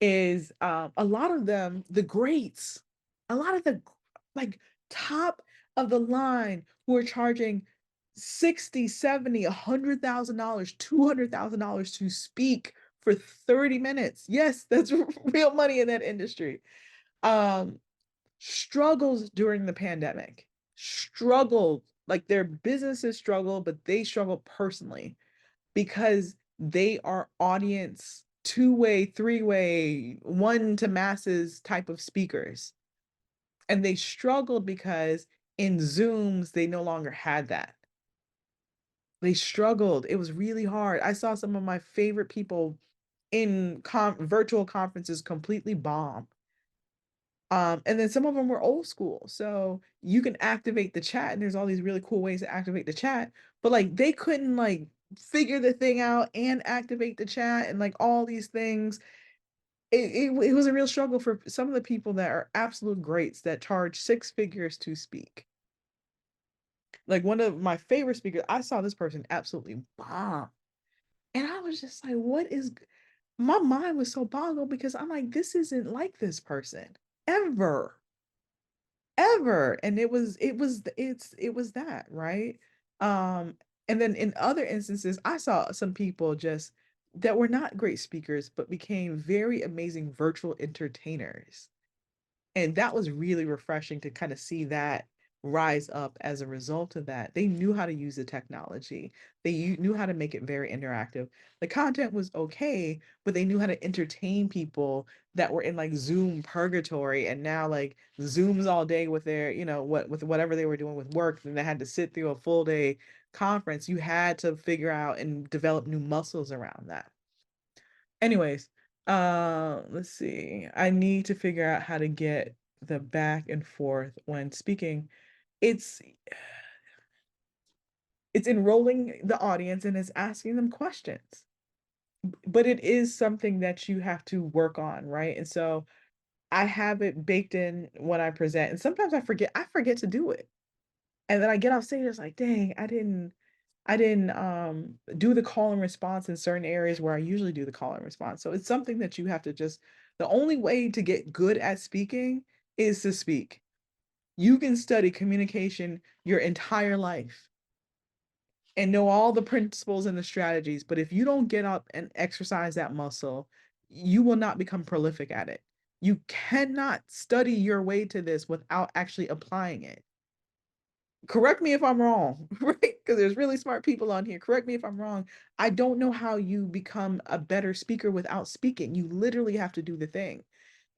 is a lot of them, the greats, a lot of the like top of the line who are charging 60, 70, $100,000, $200,000 to speak for 30 minutes. Yes, that's real money in that industry. Um, Struggles during the pandemic, struggled like their businesses struggled, but they struggled personally because they are audience two-way, three-way, one to masses type of speakers. And they struggled because in Zooms, they no longer had that. They struggled. It was really hard. I saw some of my favorite people in virtual conferences completely bomb. And then some of them were old school. So you can activate the chat, and there's all these really cool ways to activate the chat, but like they couldn't like figure the thing out and activate the chat and like all these things. It was a real struggle for some of the people that are absolute greats that charge 6 figures to speak. Like one of my favorite speakers, I saw this person absolutely bomb. And I was just like, my mind was so boggled because I'm like, this isn't like this person ever. Ever. And it was that, right? And then in other instances, I saw some people just that were not great speakers, but became very amazing virtual entertainers. And that was really refreshing to kind of see that rise up as a result of that. They knew how to use the technology. Knew how to make it very interactive. The content was okay, but they knew how to entertain people that were in like Zoom purgatory and now like Zooms all day with their, with whatever they were doing with work, and they had to sit through a full day conference. You had to figure out and develop new muscles around that. Anyways, let's see. I need to figure out how to get the back and forth when speaking. It's It's enrolling the audience and it's asking them questions. But it is something that you have to work on, right? And so I have it baked in when I present, and sometimes I forget to do it. And then I get off stage, it's like, dang, I didn't do the call and response in certain areas where I usually do the call and response. So it's something that you have to just the only way to get good at speaking is to speak. You can study communication your entire life and know all the principles and the strategies, but if you don't get up and exercise that muscle, you will not become prolific at it. You cannot study your way to this without actually applying it. Correct me if I'm wrong, right? Because there's really smart people on here. Correct me if I'm wrong. I don't know how you become a better speaker without speaking. You literally have to do the thing,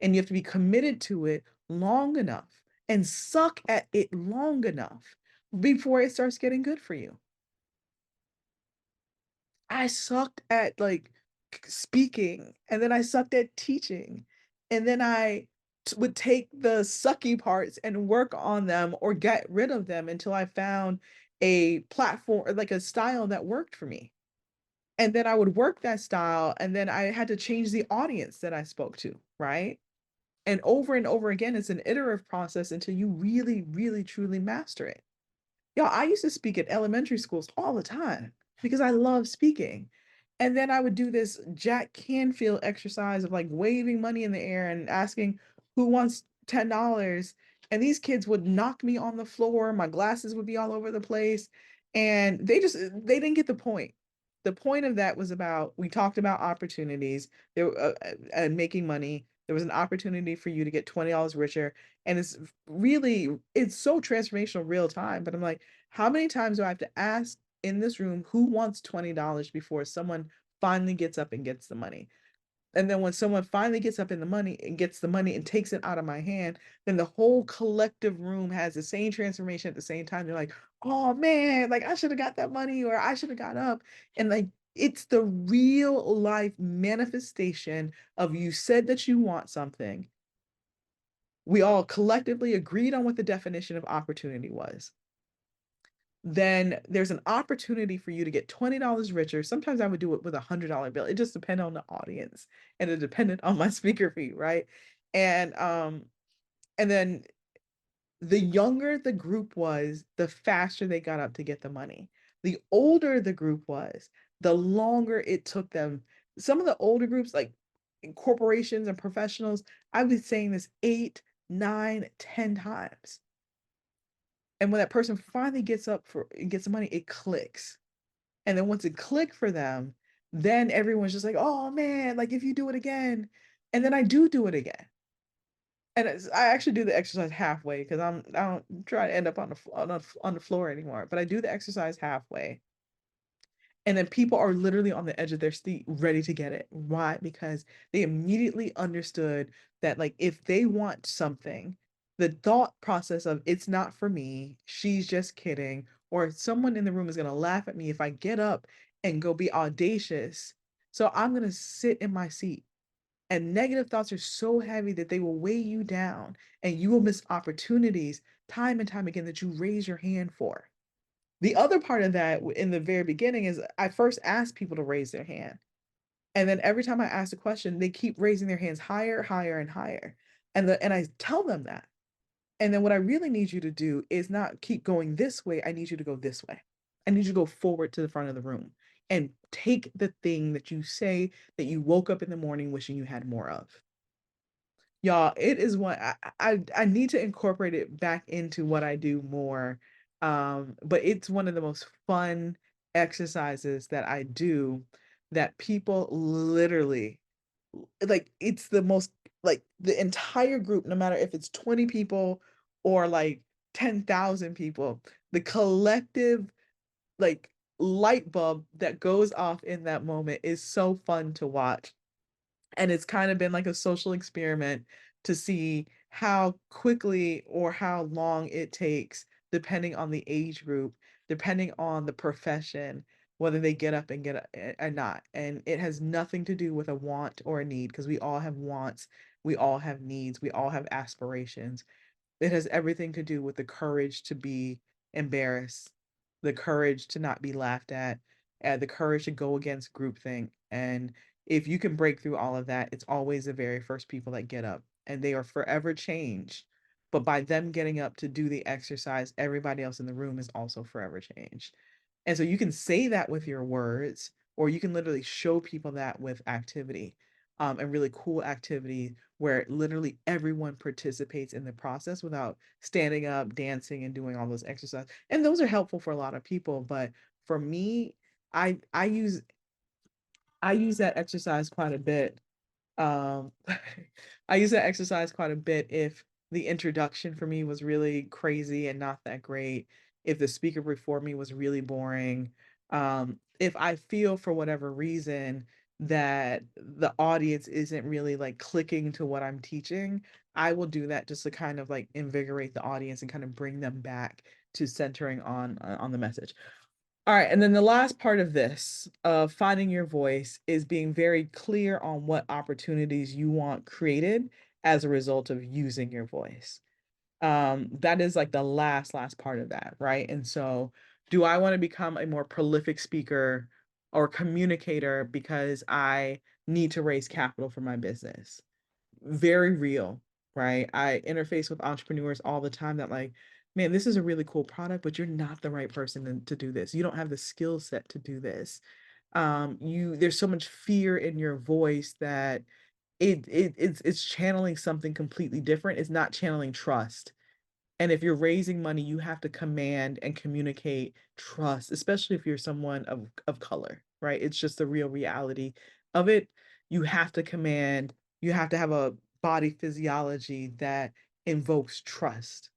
and you have to be committed to it long enough and suck at it long enough before it starts getting good for you. I sucked at, like, speaking, and then I sucked at teaching, and then would take the sucky parts and work on them or get rid of them until I found a platform or, like, a style that worked for me, and then I would work that style, and then I had to change the audience that I spoke to, right? And over again, it's an iterative process until you really, really, truly master it. Y'all, I used to speak at elementary schools all the time because I love speaking. And then I would do this Jack Canfield exercise of like waving money in the air and asking who wants $10. And these kids would knock me on the floor. My glasses would be all over the place. And they didn't get the point. The point of that was about, we talked about opportunities there and making money. There was an opportunity for you to get $20 richer. And it's so transformational real time. But I'm like, how many times do I have to ask in this room who wants $20 before someone finally gets up and gets the money? And then when someone finally gets up in the money and gets the money and takes it out of my hand, then the whole collective room has the same transformation at the same time. They're like, oh man, like I should have got that money or I should have got up. And like it's the real life manifestation of you said that you want something. We all collectively agreed on what the definition of opportunity was. Then there's an opportunity for you to get $20 richer. Sometimes I would do it with $100 bill. It just depended on the audience and it depended on my speaker fee, right? And and then the younger the group was, the faster they got up to get the money. The older the group was, the longer it took them. Some of the older groups, like in corporations and professionals, I was saying this 8, 9, 10 times. And when that person finally gets the money, it clicks. And then once it clicked for them, then everyone's just like, "Oh man, like if you do it again." And then I do it again. And I actually do the exercise halfway because I don't try to end up on the floor anymore. But I do the exercise halfway. And then people are literally on the edge of their seat ready to get it. Why? Because they immediately understood that, like, if they want something, the thought process of it's not for me, she's just kidding, or someone in the room is going to laugh at me if I get up and go be audacious. So I'm going to sit in my seat. And negative thoughts are so heavy that they will weigh you down and you will miss opportunities time and time again that you raise your hand for. The other part of that in the very beginning is I first ask people to raise their hand. And then every time I ask a question, they keep raising their hands higher, higher, and higher. And I tell them that. And then what I really need you to do is not keep going this way. I need you to go this way. I need you to go forward to the front of the room and take the thing that you say that you woke up in the morning wishing you had more of. Y'all, it is one I need to incorporate it back into what I do more, but it's one of the most fun exercises that I do that people literally like, it's the most like, the entire group, no matter if it's 20 people or, like, 10,000 people, the collective, like, light bulb that goes off in that moment is so fun to watch. And it's kind of been like a social experiment to see how quickly or how long it takes, depending on the age group, depending on the profession, whether they get up and get up or not. And it has nothing to do with a want or a need because we all have wants, we all have needs, we all have aspirations. It has everything to do with the courage to be embarrassed, the courage to not be laughed at, the courage to go against groupthink. And if you can break through all of that, it's always the very first people that get up and they are forever changed. But by them getting up to do the exercise, everybody else in the room is also forever changed. And so you can say that with your words, or you can literally show people that with activity, and really cool activity where literally everyone participates in the process without standing up, dancing, and doing all those exercises. And those are helpful for a lot of people. But for me, I I use I use that exercise quite a bit. I use that exercise quite a bit if the introduction for me was really crazy and not that great, if the speaker before me was really boring, if I feel for whatever reason that the audience isn't really like clicking to what I'm teaching, I will do that just to kind of like invigorate the audience and kind of bring them back to centering on the message. All right, and then the last part of this, of finding your voice, is being very clear on what opportunities you want created as a result of using your voice. That is like the last part of that, right? And so, do I want to become a more prolific speaker or communicator because I need to raise capital for my business? Very real, right? I interface with entrepreneurs all the time that like, man, this is a really cool product, but you're not the right person to do this. You don't have the skill set to do this. There's so much fear in your voice that it's channeling something completely different. It's not channeling trust. And if you're raising money, you have to command and communicate trust, especially if you're someone of color, right? It's just the real reality of it. You have to command, you have to have a body physiology that invokes trust.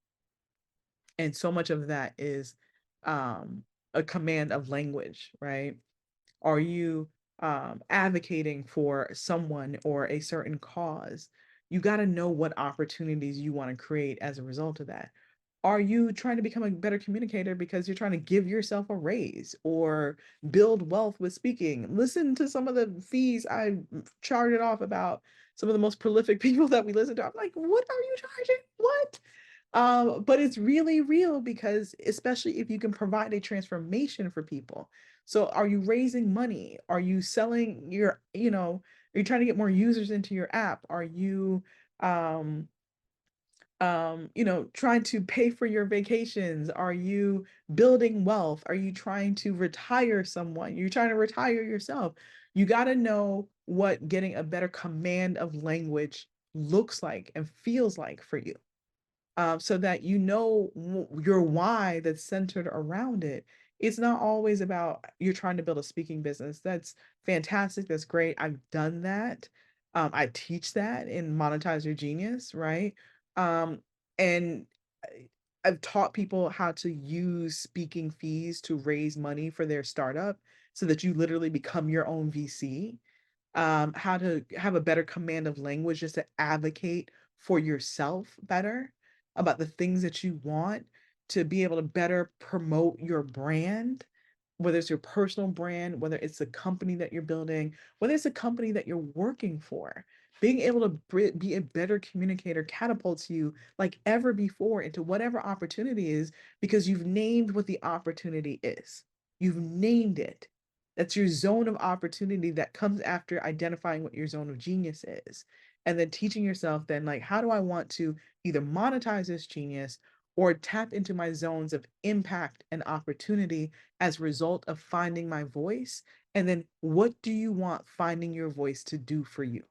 And so much of that is a command of language, right? Are you advocating for someone or a certain cause? You got to know what opportunities you want to create as a result of that. Are you trying to become a better communicator because you're trying to give yourself a raise or build wealth with speaking? Listen to some of the fees I charted off about some of the most prolific people that we listen to. I'm like, what are you charging? What? But it's really real because especially if you can provide a transformation for people. So are you raising money? Are you selling are you trying to get more users into your app? Are you um trying to pay for your vacations? Are you building wealth? Are you trying to retire someone? You're trying to retire yourself. You got to know what getting a better command of language looks like and feels like for you, so that you know your why that's centered around it. It's not always about you're trying to build a speaking business. That's fantastic. That's great. I've done that. I teach that in Monetize Your Genius, right? Um, and I've taught people how to use speaking fees to raise money for their startup so that you literally become your own VC, how to have a better command of language just to advocate for yourself better about the things that you want, to be able to better promote your brand, whether it's your personal brand, whether it's the company that you're building, whether it's a company that you're working for. Being able to be a better communicator catapults you like ever before into whatever opportunity is because you've named what the opportunity is. You've named it. That's your zone of opportunity that comes after identifying what your zone of genius is. And then teaching yourself, then, like, how do I want to either monetize this genius or tap into my zones of impact and opportunity as a result of finding my voice? And then what do you want finding your voice to do for you?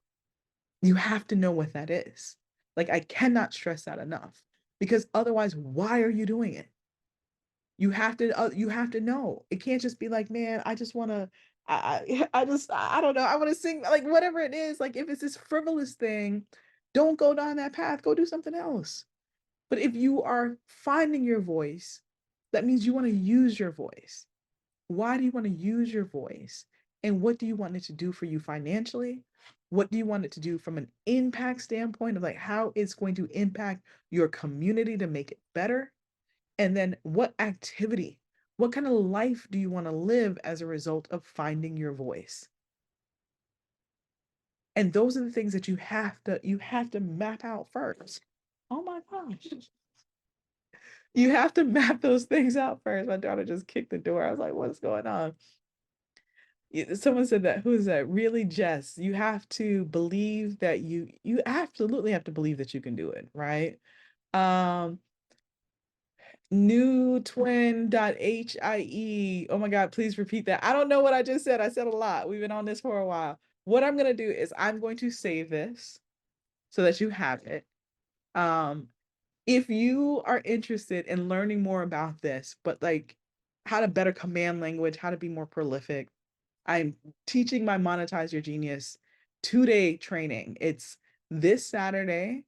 You have to know what that is. Like, I cannot stress that enough because otherwise, why are you doing it? You have to know. It can't just be like, man, I just want to I don't know. I want to sing like whatever it is. Like if it's this frivolous thing, don't go down that path. Go do something else. But if you are finding your voice, that means you want to use your voice. Why do you want to use your voice? And what do you want it to do for you financially? What do you want it to do from an impact standpoint of like how it's going to impact your community to make it better? And then what kind of life do you want to live as a result of finding your voice? And those are the things that you have to map out first. Oh my gosh. You have to map those things out first. My daughter just kicked the door. I was like, "What's going on?" Someone said that. Who is that? Really, Jess. You have to believe that you absolutely have to believe that you can do it, right? Um, New twin dot HIE. Oh my God, please repeat that. I don't know what I just said. I said a lot. We've been on this for a while. What I'm gonna do is I'm going to save this so that you have it. Um, if you are interested in learning more about this, but like how to better command language, how to be more prolific, I'm teaching my Monetize Your Genius 2-day training. It's this Saturday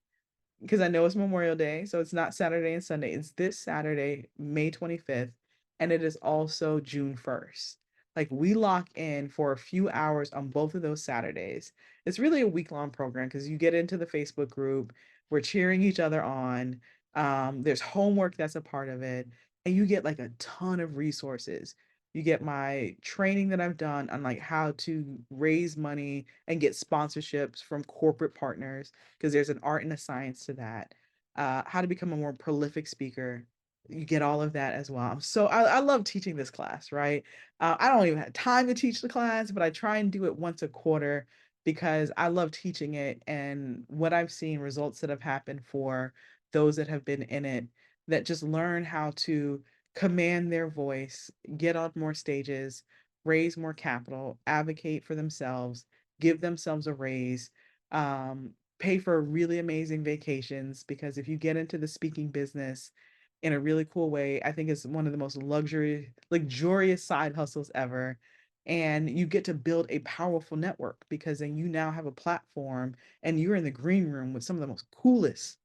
because I know it's Memorial Day, so it's not Saturday and Sunday. It's this Saturday, May 25th, and it is also June 1st. Like we lock in for a few hours on both of those Saturdays. It's really a week-long program because you get into the Facebook group, we're cheering each other on. There's homework that's a part of it, and you get like a ton of resources. You get my training that I've done on like how to raise money and get sponsorships from corporate partners because there's an art and a science to that. How to become a more prolific speaker. You get all of that as well. I love teaching this class, right? I don't even have time to teach the class, but I try and do it once a quarter because I love teaching it. And what I've seen, results that have happened for those that have been in it that just learn how to command their voice, get on more stages, raise more capital, advocate for themselves, give themselves a raise, pay for really amazing vacations. Because if you get into the speaking business in a really cool way, I think it's one of the most luxurious side hustles ever. And you get to build a powerful network because then you now have a platform and you're in the green room with some of the most coolest,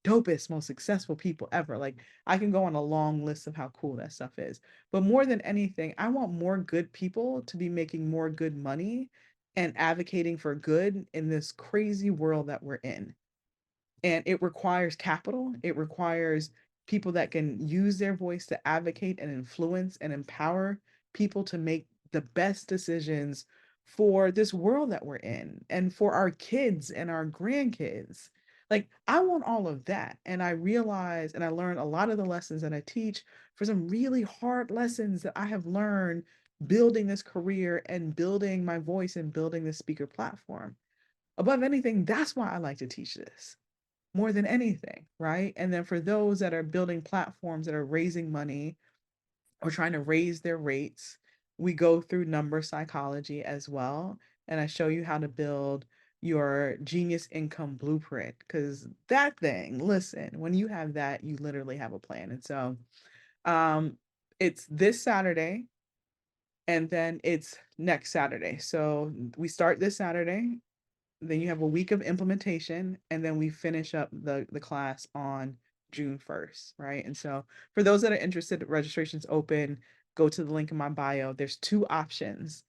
dopest, most successful people ever. Like I can go on a long list of how cool that stuff is. But more than anything, I want more good people to be making more good money and advocating for good in this crazy world that we're in. And it requires capital. It requires people that can use their voice to advocate and influence and empower people to make the best decisions for this world that we're in and for our kids and our grandkids. Like, I want all of that. And I realize and I learn a lot of the lessons that I teach for some really hard lessons that I have learned building this career and building my voice and building this speaker platform. Above anything, that's why I like to teach this more than anything, right? And then for those that are building platforms that are raising money or trying to raise their rates, we go through number psychology as well. And I show you how to build your genius income blueprint because that thing, listen, when you have that, you literally have a plan. And so um, it's this Saturday and then it's next Saturday. So we start this Saturday, then you have a week of implementation, and then we finish up the class on June 1st, right? And so for those that are interested, registration's open. Go to the link in my bio. There's two options.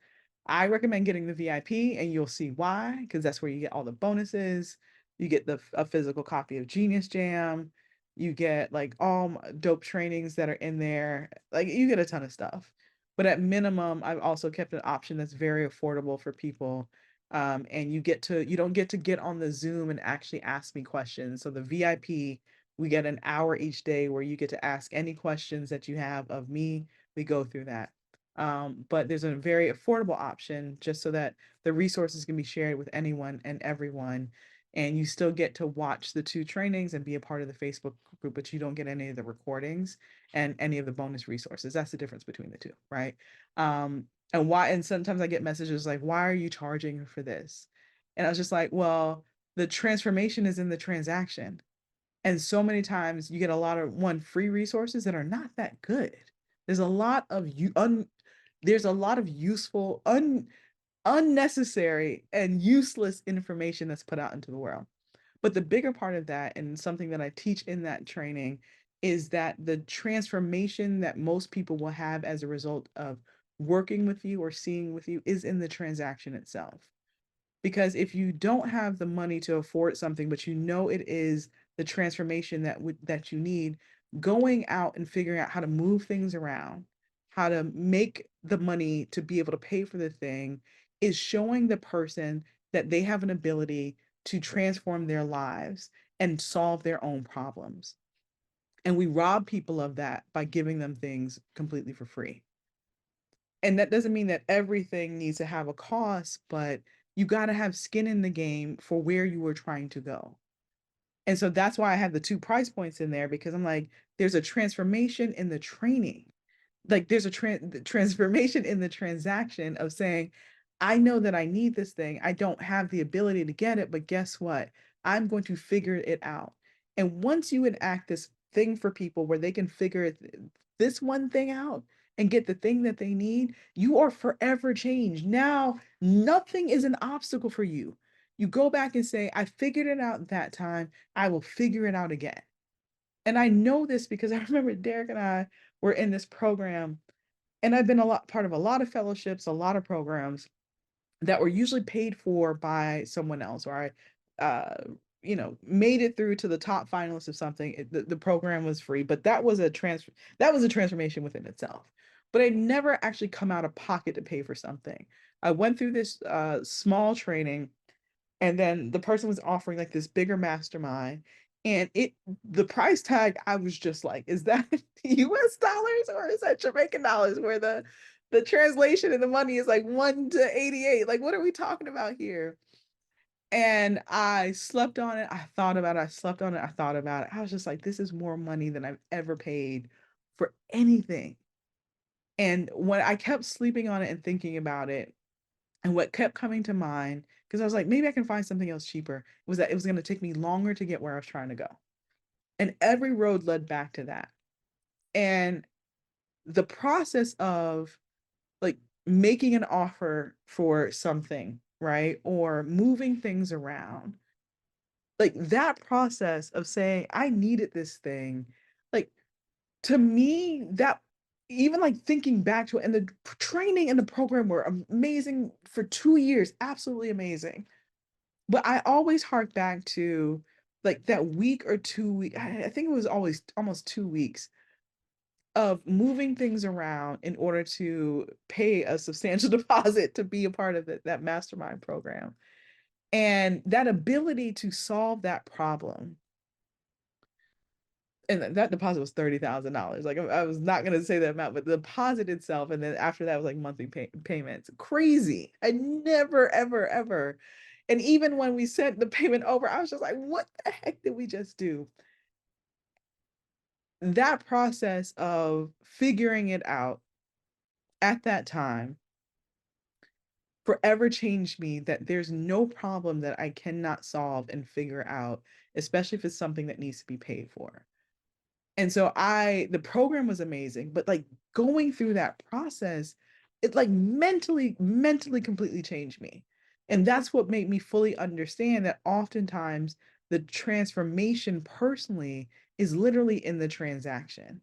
I recommend getting the VIP, and you'll see why, because that's where you get all the bonuses. You get a physical copy of Genius Jam. You get like all dope trainings that are in there. Like you get a ton of stuff. But at minimum, I've also kept an option that's very affordable for people, and you don't get on the Zoom and actually ask me questions. So the VIP, we get an hour each day where you get to ask any questions that you have of me. We go through that. But there's a very affordable option just so that the resources can be shared with anyone and everyone. And you still get to watch the two trainings and be a part of the Facebook group, but you don't get any of the recordings and any of the bonus resources. That's the difference between the two, right? And sometimes I get messages like, why are you charging for this? And I was just like, well, the transformation is in the transaction. And so many times you get a lot of free resources that are not that good. There's a lot of there's a lot of useful, unnecessary and useless information that's put out into the world. But the bigger part of that, and something that I teach in that training, is that the transformation that most people will have as a result of working with you or seeing with you is in the transaction itself. Because if you don't have the money to afford something, but you know it is the transformation that you need, going out and figuring out how to move things around, how to make the money to be able to pay for the thing is showing the person that they have an ability to transform their lives and solve their own problems. And we rob people of that by giving them things completely for free. And that doesn't mean that everything needs to have a cost, but you got to have skin in the game for where you were trying to go. And so that's why I have the 2 price points in there because I'm like, there's a transformation in the training. Like, there's a transformation in the transaction of saying, "I know that I need this thing. I don't have the ability to get it, but guess what? I'm going to figure it out." And once you enact this thing for people where they can figure this one thing out and get the thing that they need, you are forever changed. Now, nothing is an obstacle for you. You go back and say, "I figured it out that time. I will figure it out again." And I know this because I remember Derek and I were in this program, and I've been a lot part of a lot of fellowships, a lot of programs that were usually paid for by someone else, or I, made it through to the top finalists of something. The program was free, but that was a transformation within itself. But I never actually come out of pocket to pay for something. I went through this small training and then the person was offering like this bigger mastermind and it the price tag I was just like, is that US dollars or is that Jamaican dollars where the translation and the money is like 1 to 88? Like what are we talking about here? And I slept on it. I thought about it. I slept on it. I thought about it. I was just like, this is more money than I've ever paid for anything. And when I kept sleeping on it and thinking about it, and what kept coming to mind, because I was like, maybe I can find something else cheaper, was that it was gonna take me longer to get where I was trying to go. And every road led back to that. And the process of like making an offer for something, right? Or moving things around, like that process of saying, I needed this thing, like to me, that even like thinking back to it and the training and the program were amazing for 2 years, absolutely amazing. But I always hark back to, like, that week or 2 week I think it was always almost 2 weeks of moving things around in order to pay a substantial deposit to be a part of that mastermind program. And that ability to solve that problem and that deposit was $30,000. Like, I was not gonna say that amount, but the deposit itself, and then after that was, like, monthly payments. Crazy. I never, ever, ever and even when we sent the payment over, I was just like, "What the heck did we just do?" That process of figuring it out at that time forever changed me that there's no problem that I cannot solve and figure out, especially if it's something that needs to be paid for. And so the program was amazing, but, like, going through that process, it, like, mentally completely changed me. And that's what made me fully understand that oftentimes the transformation personally is literally in the transaction.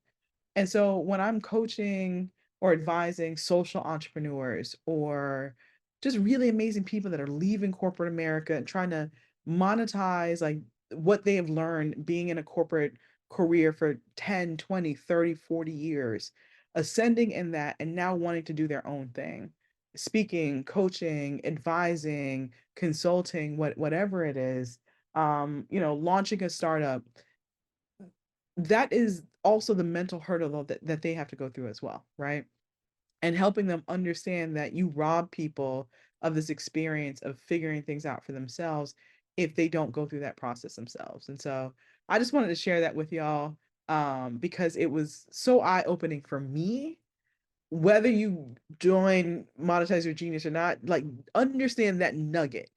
And so when I'm coaching or advising social entrepreneurs or just really amazing people that are leaving corporate America and trying to monetize like what they have learned being in a corporate career for 10, 20, 30, 40 years, ascending in that and now wanting to do their own thing. Speaking, coaching, advising, consulting, whatever it is, launching a startup that is also the mental hurdle that they have to go through as well, right? And helping them understand that you rob people of this experience of figuring things out for themselves if they don't go through that process themselves. And so I just wanted to share that with y'all because it was so eye-opening for me. Whether you join Monetize Your Genius or not, like understand that nugget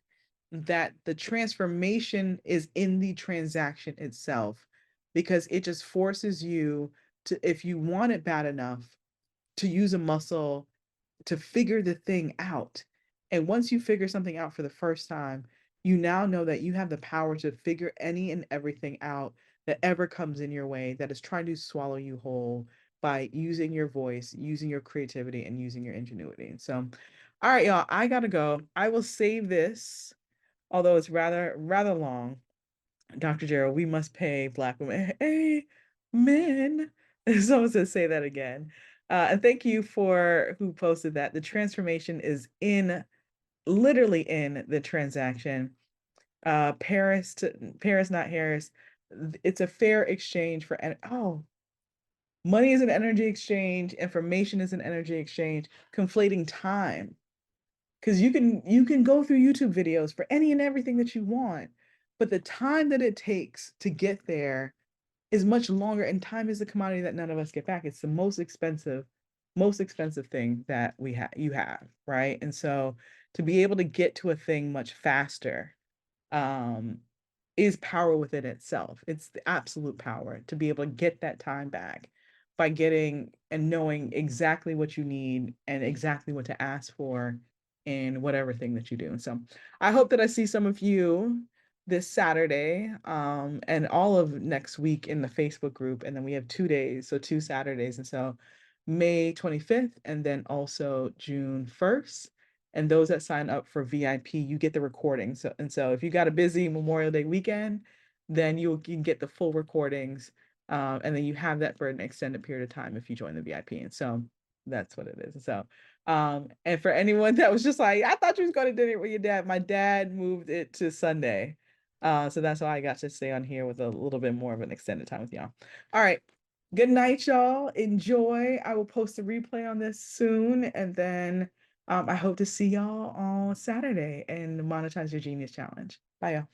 that the transformation is in the transaction itself because it just forces you to, if you want it bad enough, to use a muscle to figure the thing out. And once you figure something out for the first time, you now know that you have the power to figure any and everything out that ever comes in your way that is trying to swallow you whole by using your voice, using your creativity, and using your ingenuity. So, all right, y'all, I gotta go. I will save this although it's rather long, Dr. Gerald, we must pay Black women. Amen. Someone says say that again. And thank you for who posted that. The transformation is literally in the transaction. Paris, not Harris. it's a fair exchange for money is an energy exchange, information is an energy exchange, conflating time. Because you can go through YouTube videos for any and everything that you want, but the time that it takes to get there is much longer, and time is a commodity that none of us get back. It's the most expensive thing that you have, right? And so to be able to get to a thing much faster, um, is power within itself. It's the absolute power to be able to get that time back by getting and knowing exactly what you need and exactly what to ask for in whatever thing that you do. So I hope that I see some of you this Saturday, and all of next week in the Facebook group. And then we have 2 days, so 2 Saturdays. And so May 25th and then also June 1st. And those that sign up for VIP, you get the recording. So if you got a busy Memorial Day weekend, then you can get the full recordings, and then you have that for an extended period of time if you join the VIP. And so that's what it is. So, and for anyone that was just like, I thought you was going to dinner with your dad. My dad moved it to Sunday, so that's why I got to stay on here with a little bit more of an extended time with y'all. All right. Good night, y'all. Enjoy. I will post a replay on this soon, and then I hope to see y'all on Saturday and monetize your genius challenge. Bye, y'all.